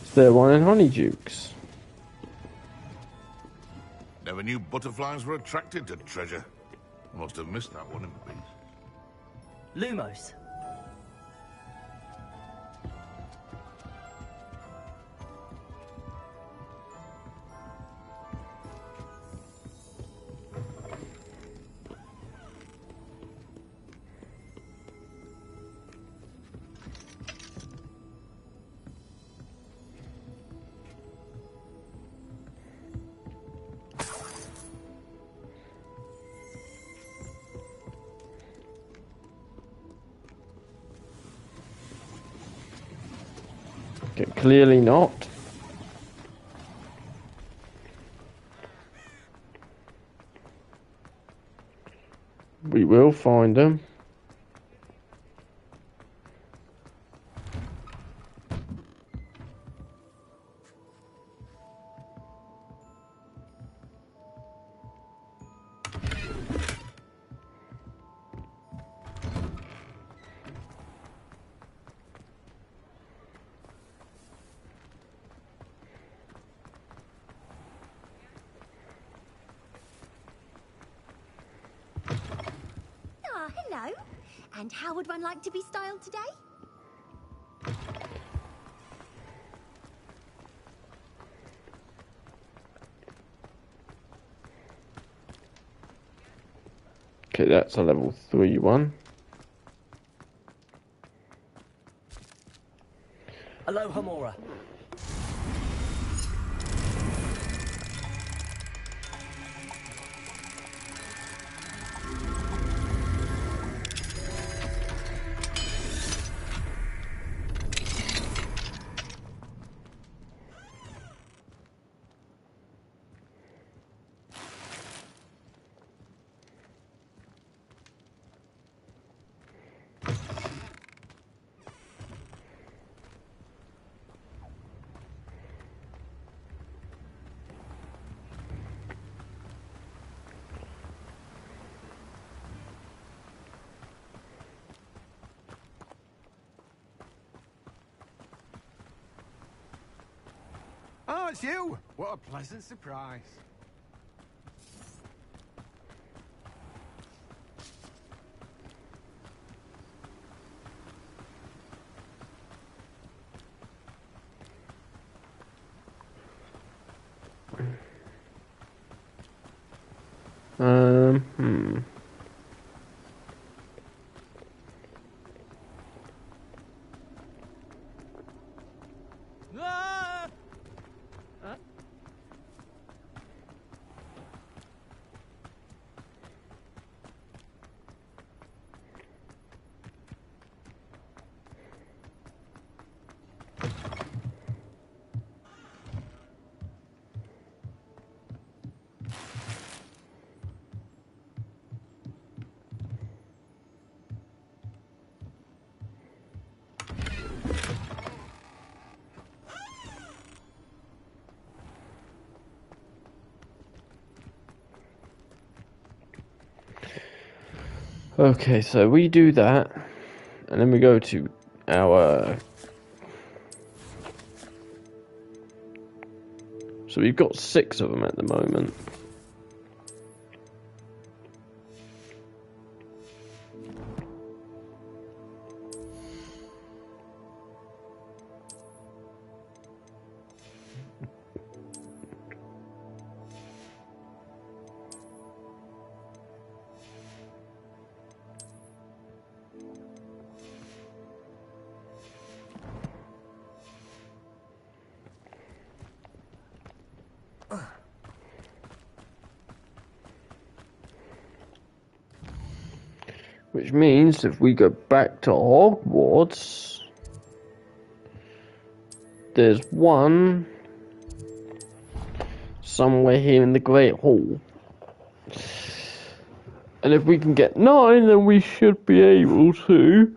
Is there one in Honeydukes? Never knew butterflies were attracted to treasure. I must have missed that one in the piece. Lumos. Okay, clearly not. We will find them. Ah, hello. And how would one like to be styled today? Okay, that's a level 3 one. Aloha Mora. Oh, it's you! What a pleasant surprise. Hmm. Okay, so we do that, and then we go to our... So we've got 6 of them at the moment. Which means if we go back to Hogwarts, there's one somewhere here in the Great Hall. And if we can get 9, then we should be able to...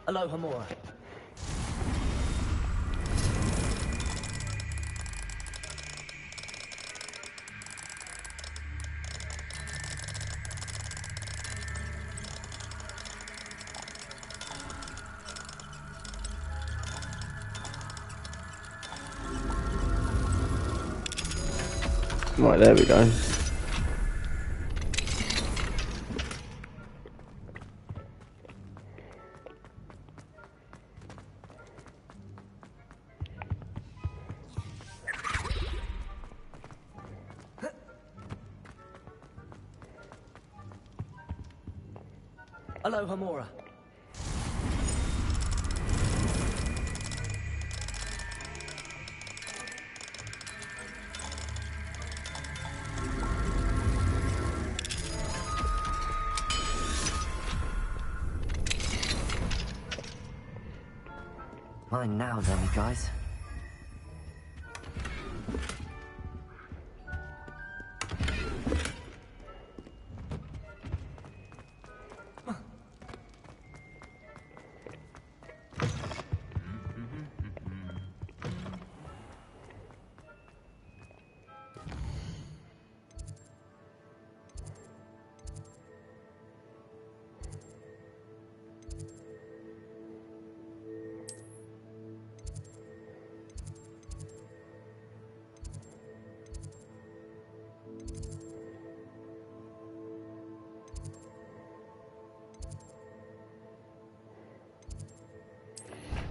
Hello, Hamura. Right, there we go. Hello, Hamura. Mine now, then, guys.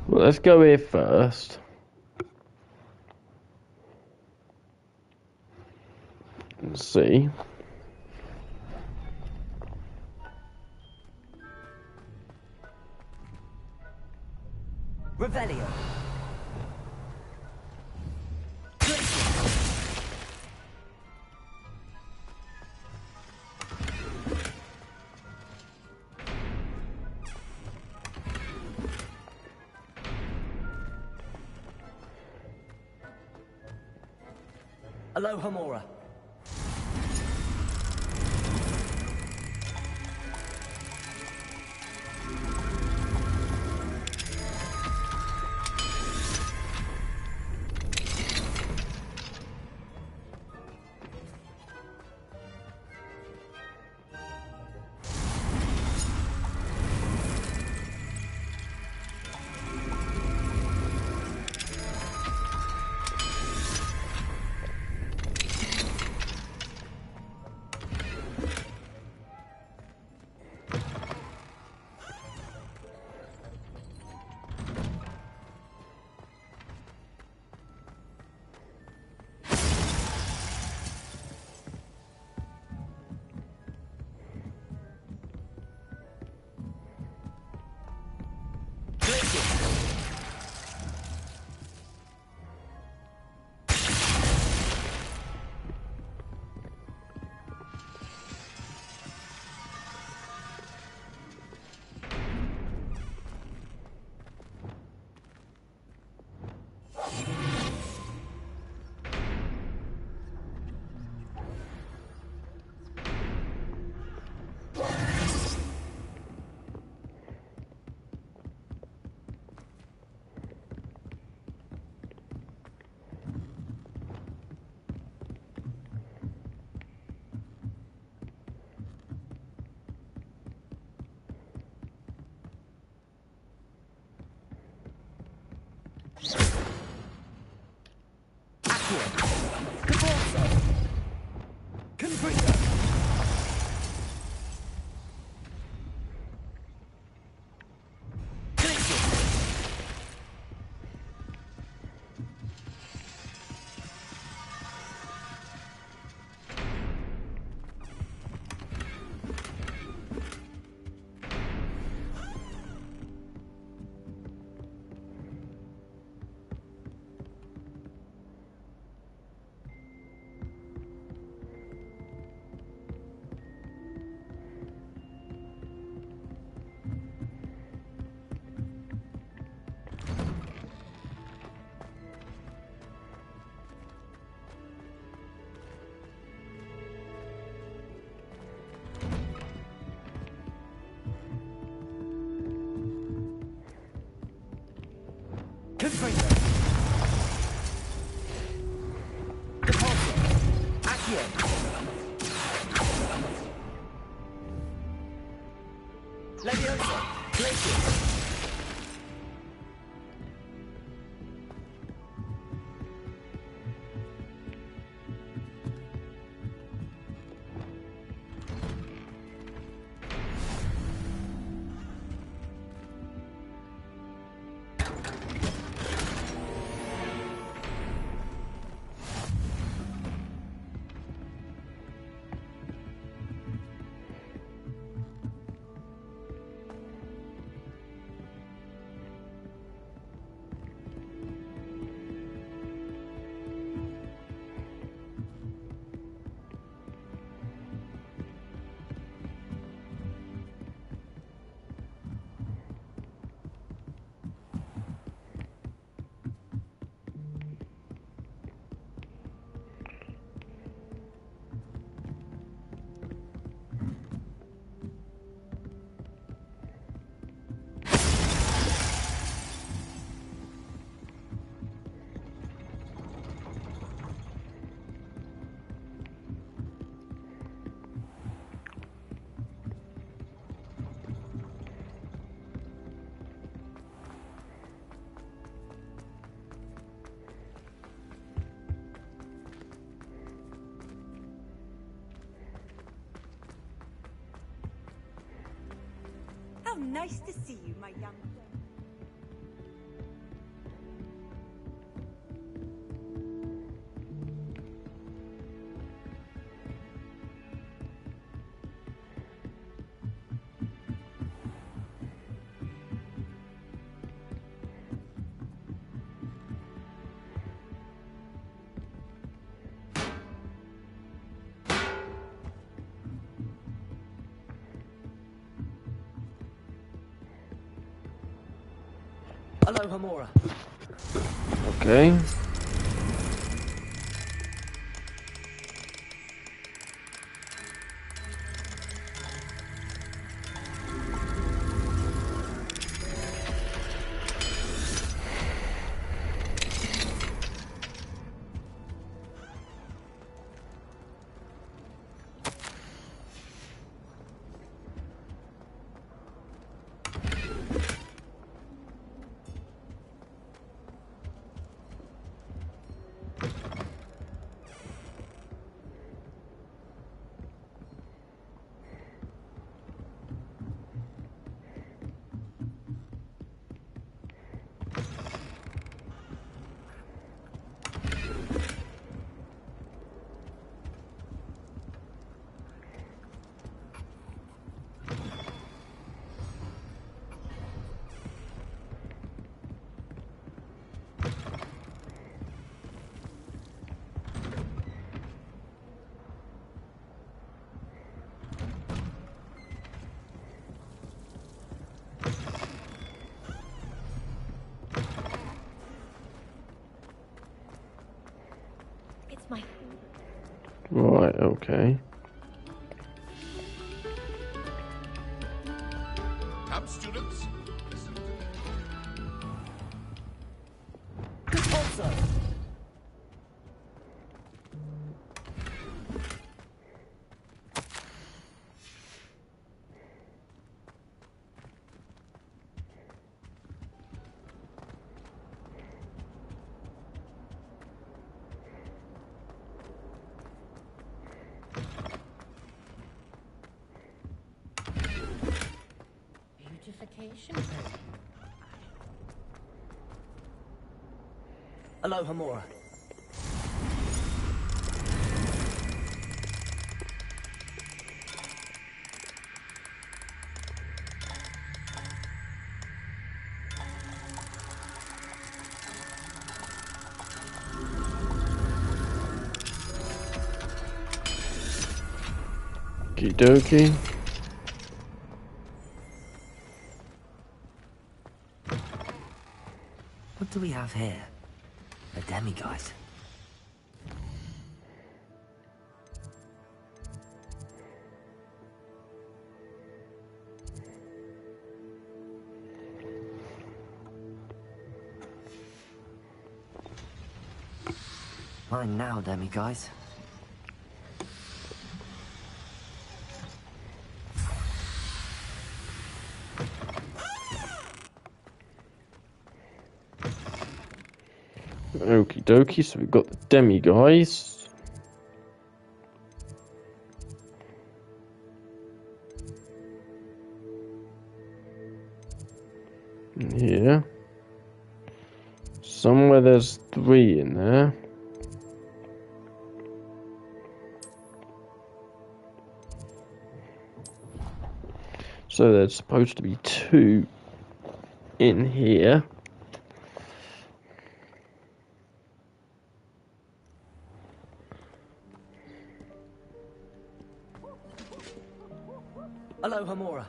Well, let's go here first. Let's see. Revelio. Hello, Hamura. How nice to see you, my young friend. Hello, Hamura. Okay. It's my... Right, okay. Come, students. Listen to me. Education pony. Aloha Mora. Okie dokie. What do we have here? A demiguise. Mine now, demiguise. Okie dokie, so we've got the demiguise. Here. Somewhere there's 3 in there. So there's supposed to be 2 in here. Aloha Mora.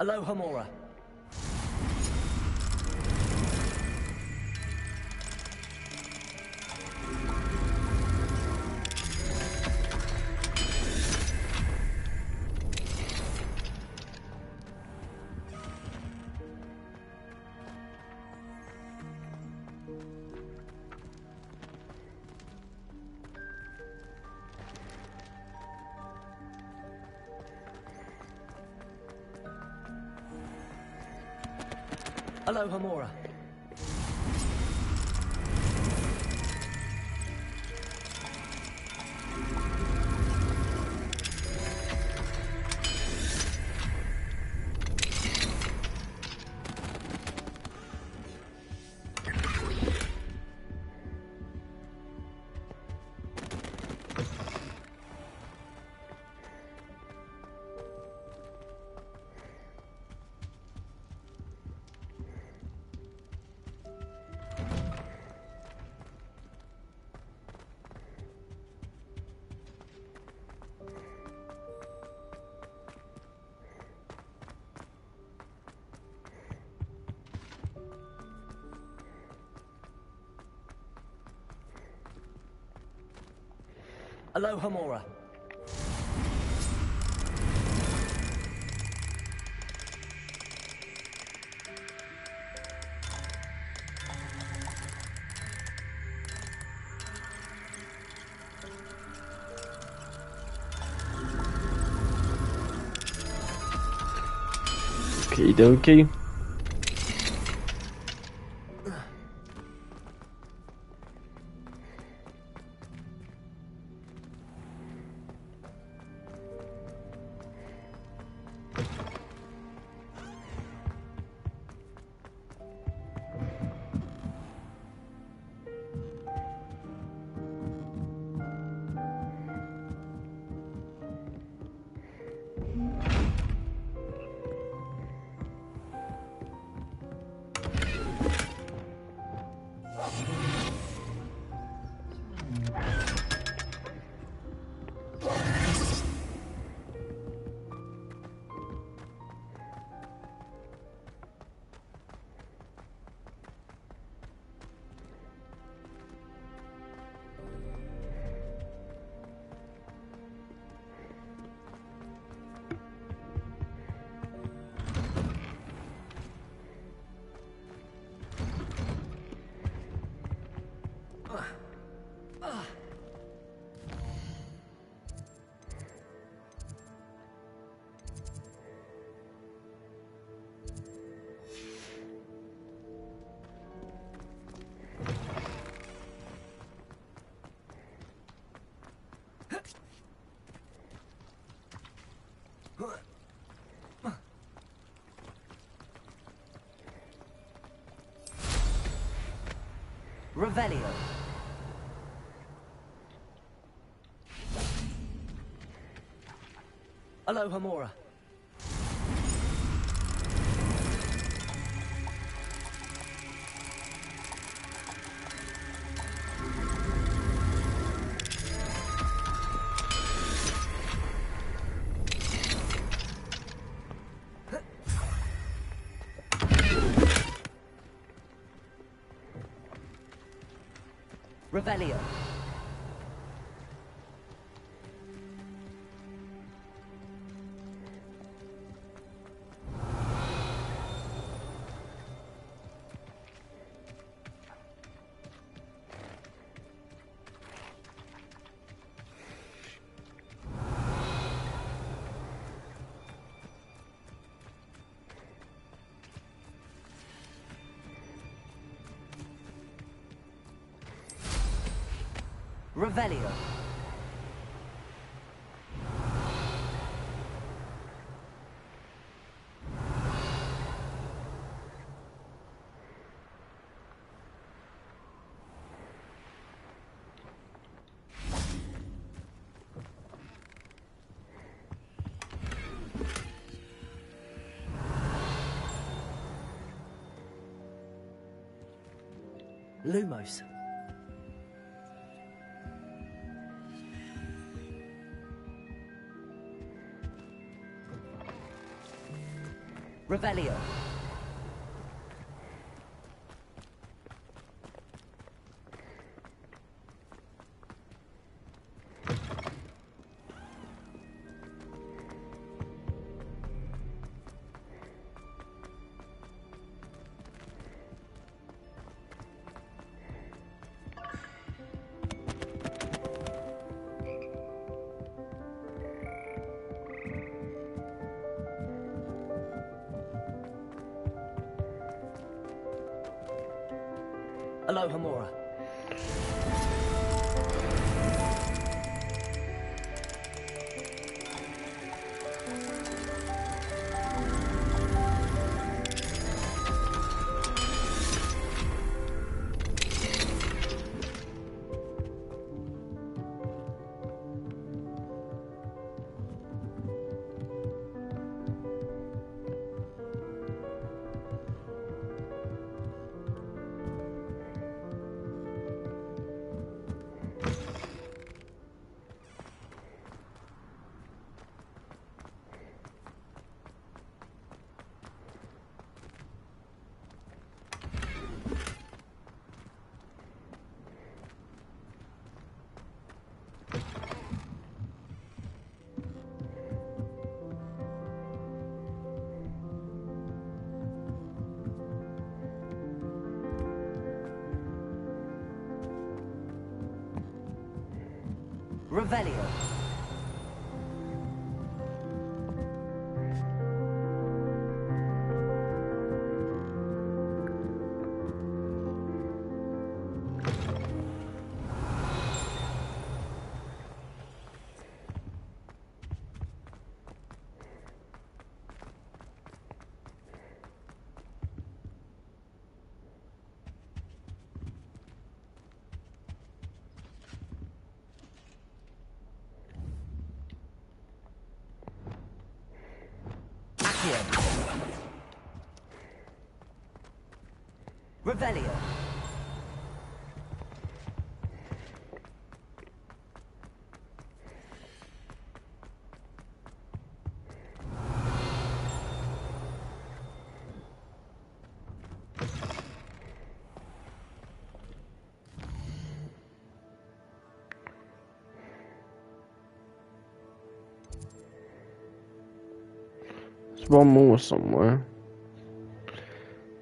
Aloha Mora. Aloha Mora. Aloha Mora. Okie dokie. Revelio. Aloha Mora. Revelio. Revelio. Lumos. Revelio. Aloha Mora. Revelio. Revelio. There's one more somewhere.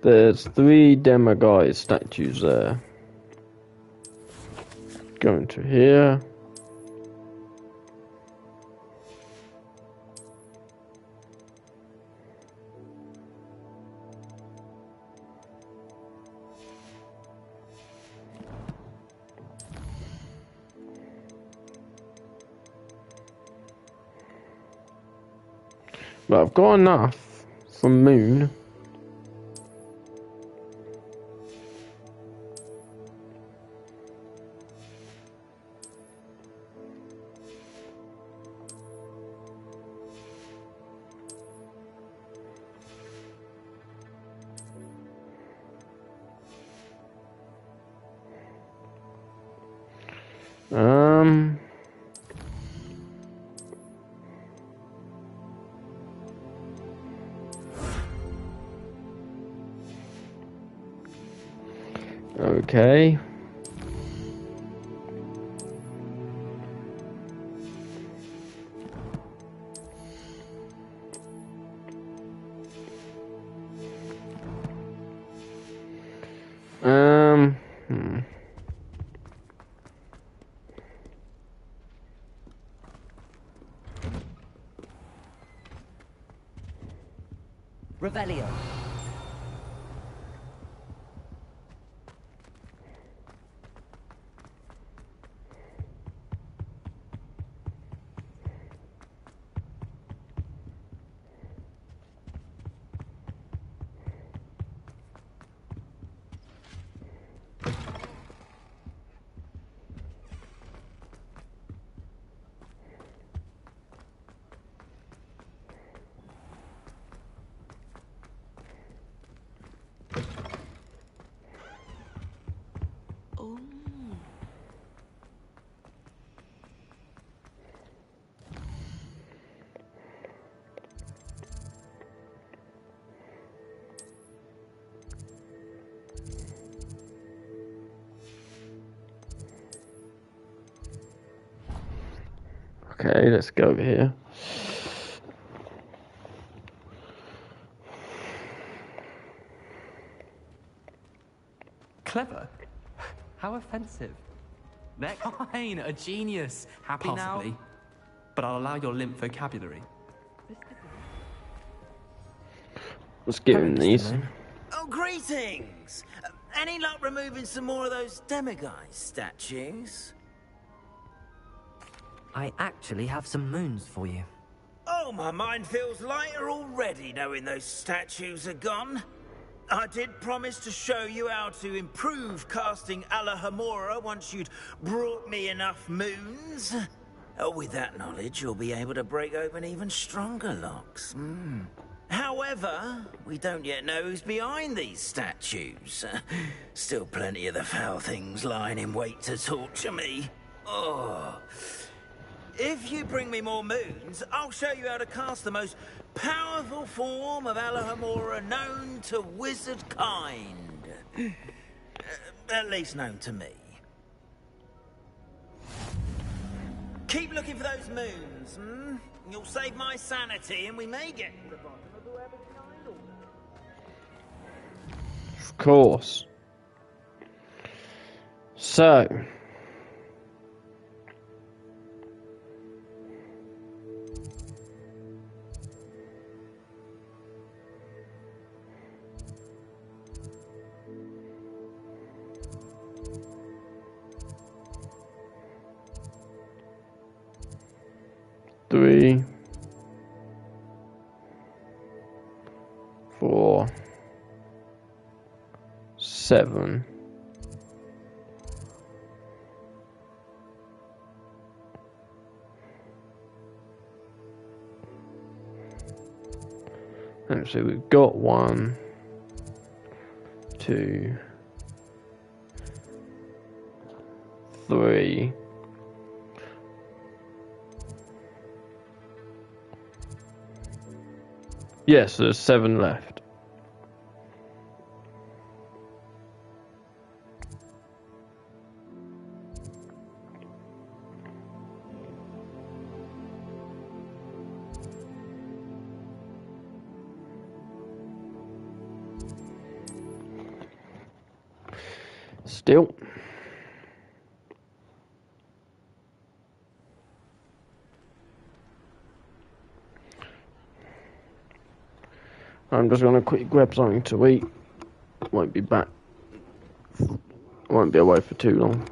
There's 3 Demogorgon statues there. Going to here. But I've got enough from Moon. Um. Okay. Hmm. Revelio. Oh. Okay, let's go over here. Clever? How offensive. Next. Fine, a genius. Happy Possibly. now? But I'll allow your limp vocabulary. Let's give him these. Oh, greetings! Any luck removing some more of those demiguise statues? I actually have some moons for you. Oh, my mind feels lighter already knowing those statues are gone. I did promise to show you how to improve casting Alahamora once you'd brought me enough moons. With that knowledge, you'll be able to break open even stronger locks. However, we don't yet know who's behind these statues. Still plenty of the foul things lying in wait to torture me. Oh. If you bring me more moons, I'll show you how to cast the most powerful form of Alahamora known to wizard kind. At least known to me. Keep looking for those moons, You'll save my sanity and we may get to the bottom of whoever's behind all that. Of course. So. Three, 4, 7. Actually, we've got 1, 2, 3. Yes, there's 7 left. Still. I'm just gonna quickly grab something to eat. Won't be back. Won't be away for too long.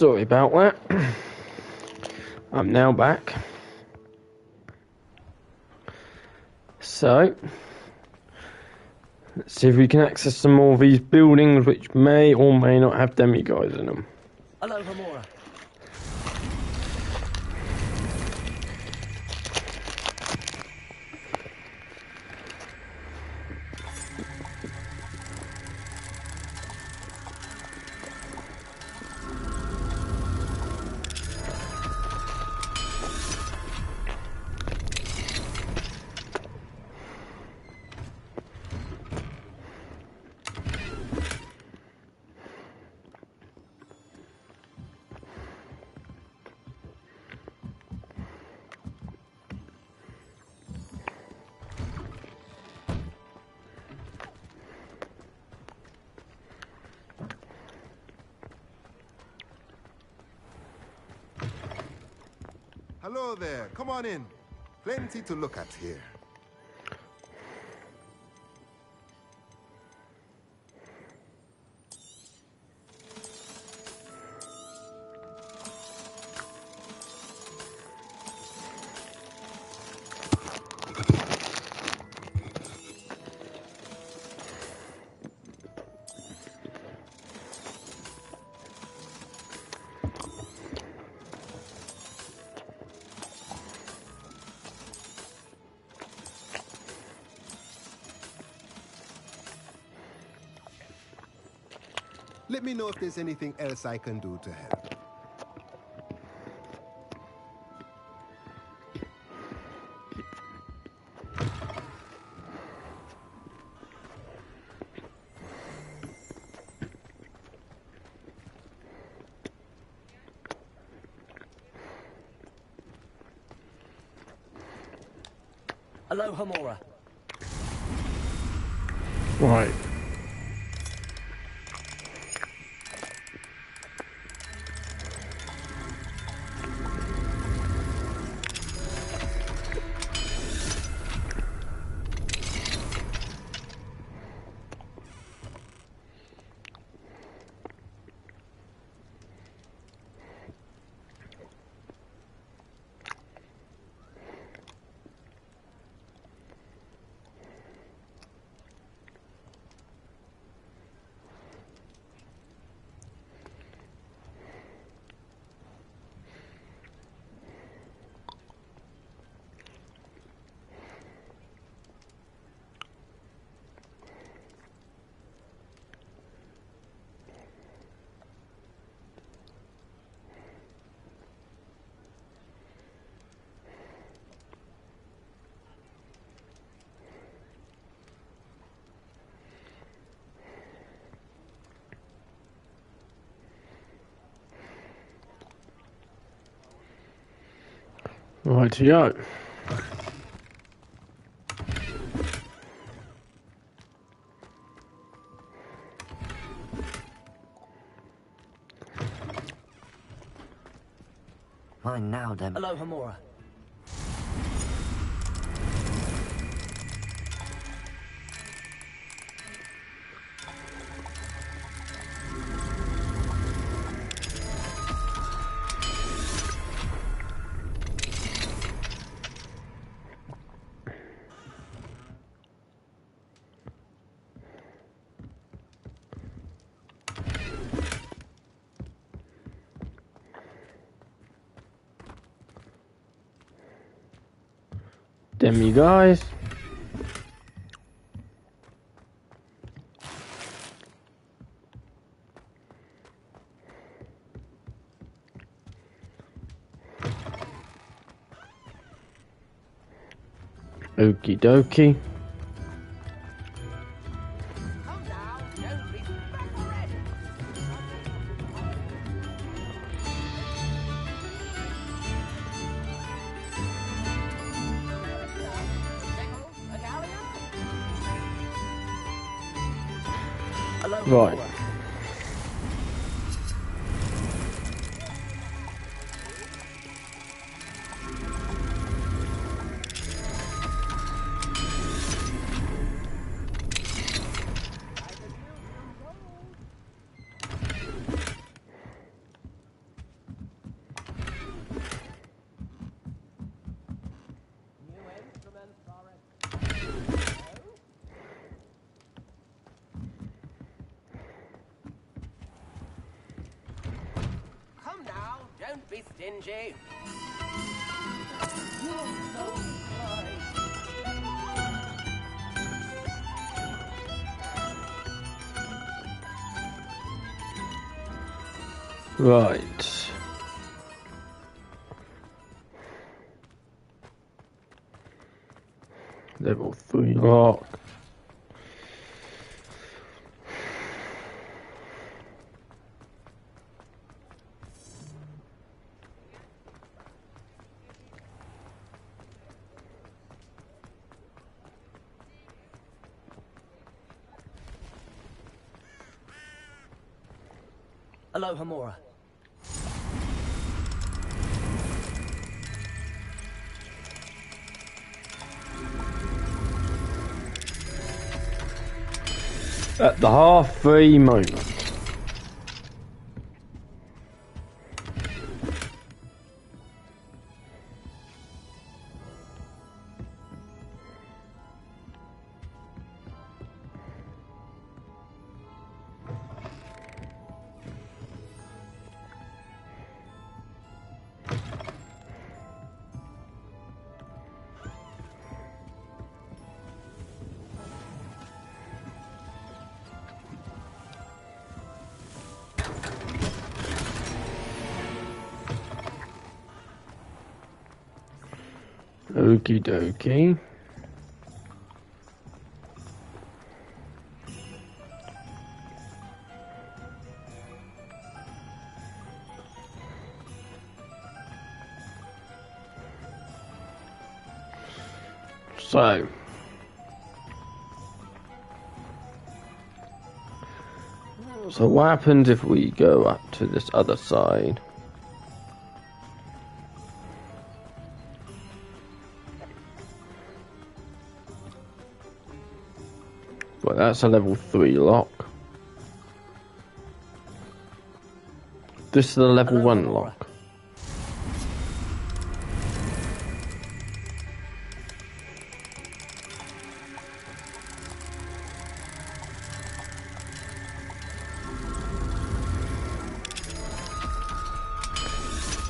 Sorry about that. I'm now back. So, let's see if we can access some more of these buildings which may or may not have demigods in them. Hello, Hamura. Hello there. Come on in. Plenty to look at here. Let me know if there's anything else I can do to help. Hello, Hamura. Right. Right to go. Mine now, then. Hello, Hamura. Damn you guys. Okie dokie. Right. Don't be stingy. Right. Level 3 lock. Hello, Hamura. At the halfway moment. Okie dokie. So what happens if we go up to this other side? Well, that's a level 3 lock. This is a level 1 lock.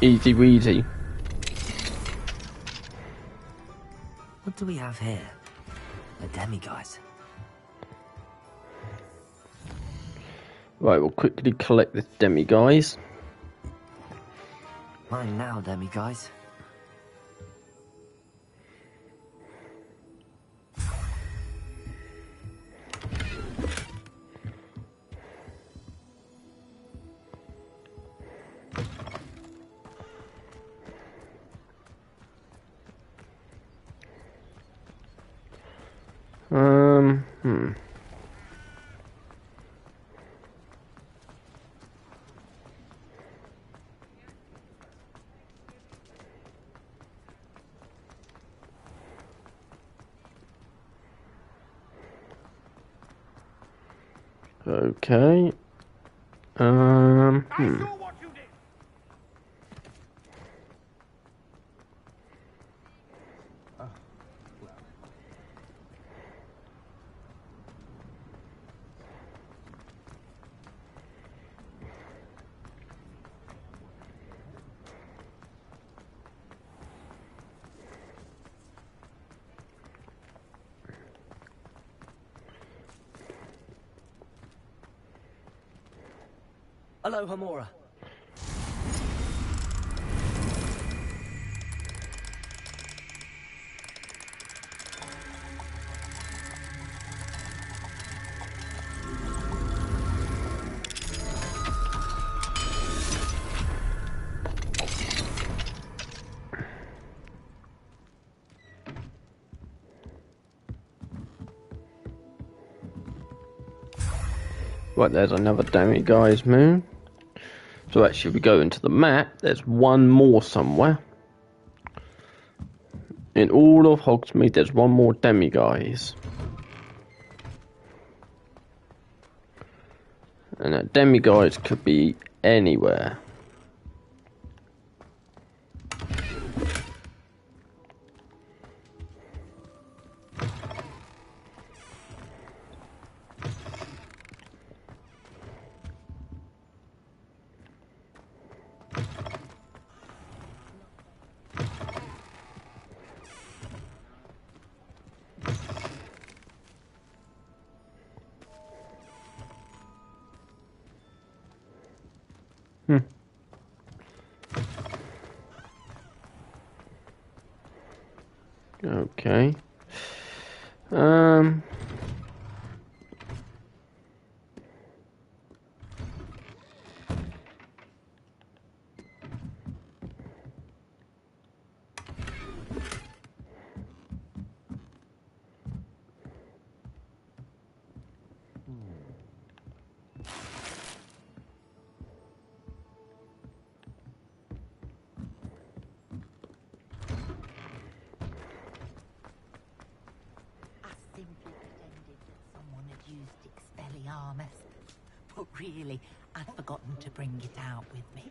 Easy weasy. What do we have here? A demiguise. Right, we'll quickly collect this demiguise. Mine now, demiguise. Okay. Hello, Hamura. Right, there's another demiguise moon. So actually, if we go into the map, there's one more somewhere. In all of Hogsmeade, there's one more demiguise. And that demiguise could be anywhere. Okay. Expelliarmus. But really, I'd forgotten to bring it out with me.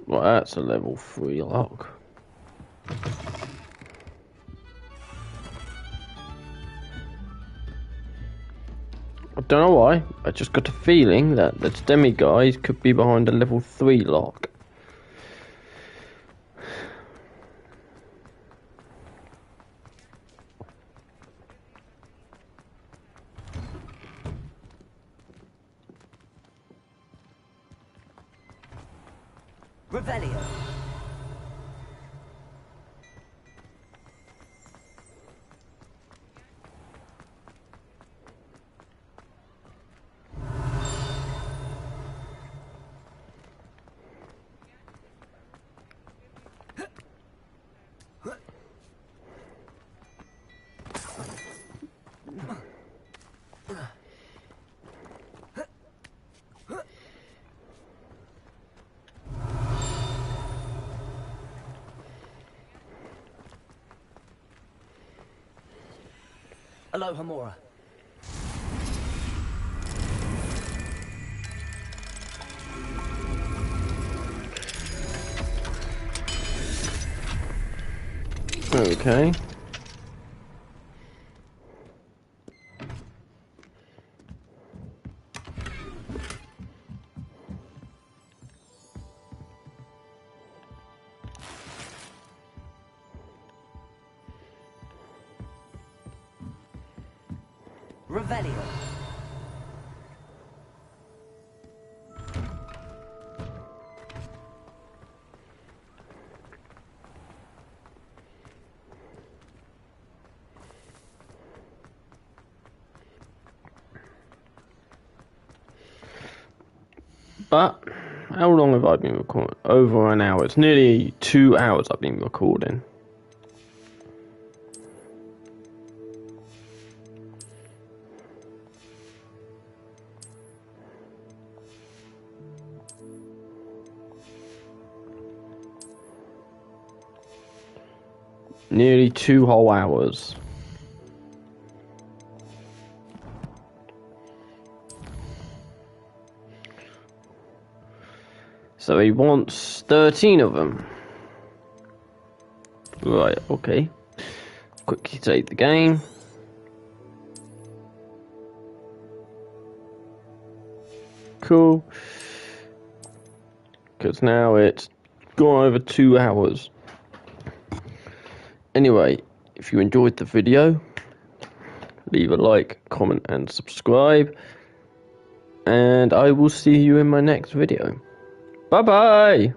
Well, that's a level 3 lock. I don't know why, I just got a feeling that the demi guys could be behind a level 3 lock. Revelio. Alohomora. Okay. Revelio. But how long have I been recording? Over an hour. It's nearly 2 hours I've been recording. Nearly 2 whole hours. So he wants 13 of them. Right, okay. Quickly save the game. Cool. Because now it's gone over 2 hours. Anyway, if you enjoyed the video, leave a like, comment and subscribe. And I will see you in my next video. Bye bye!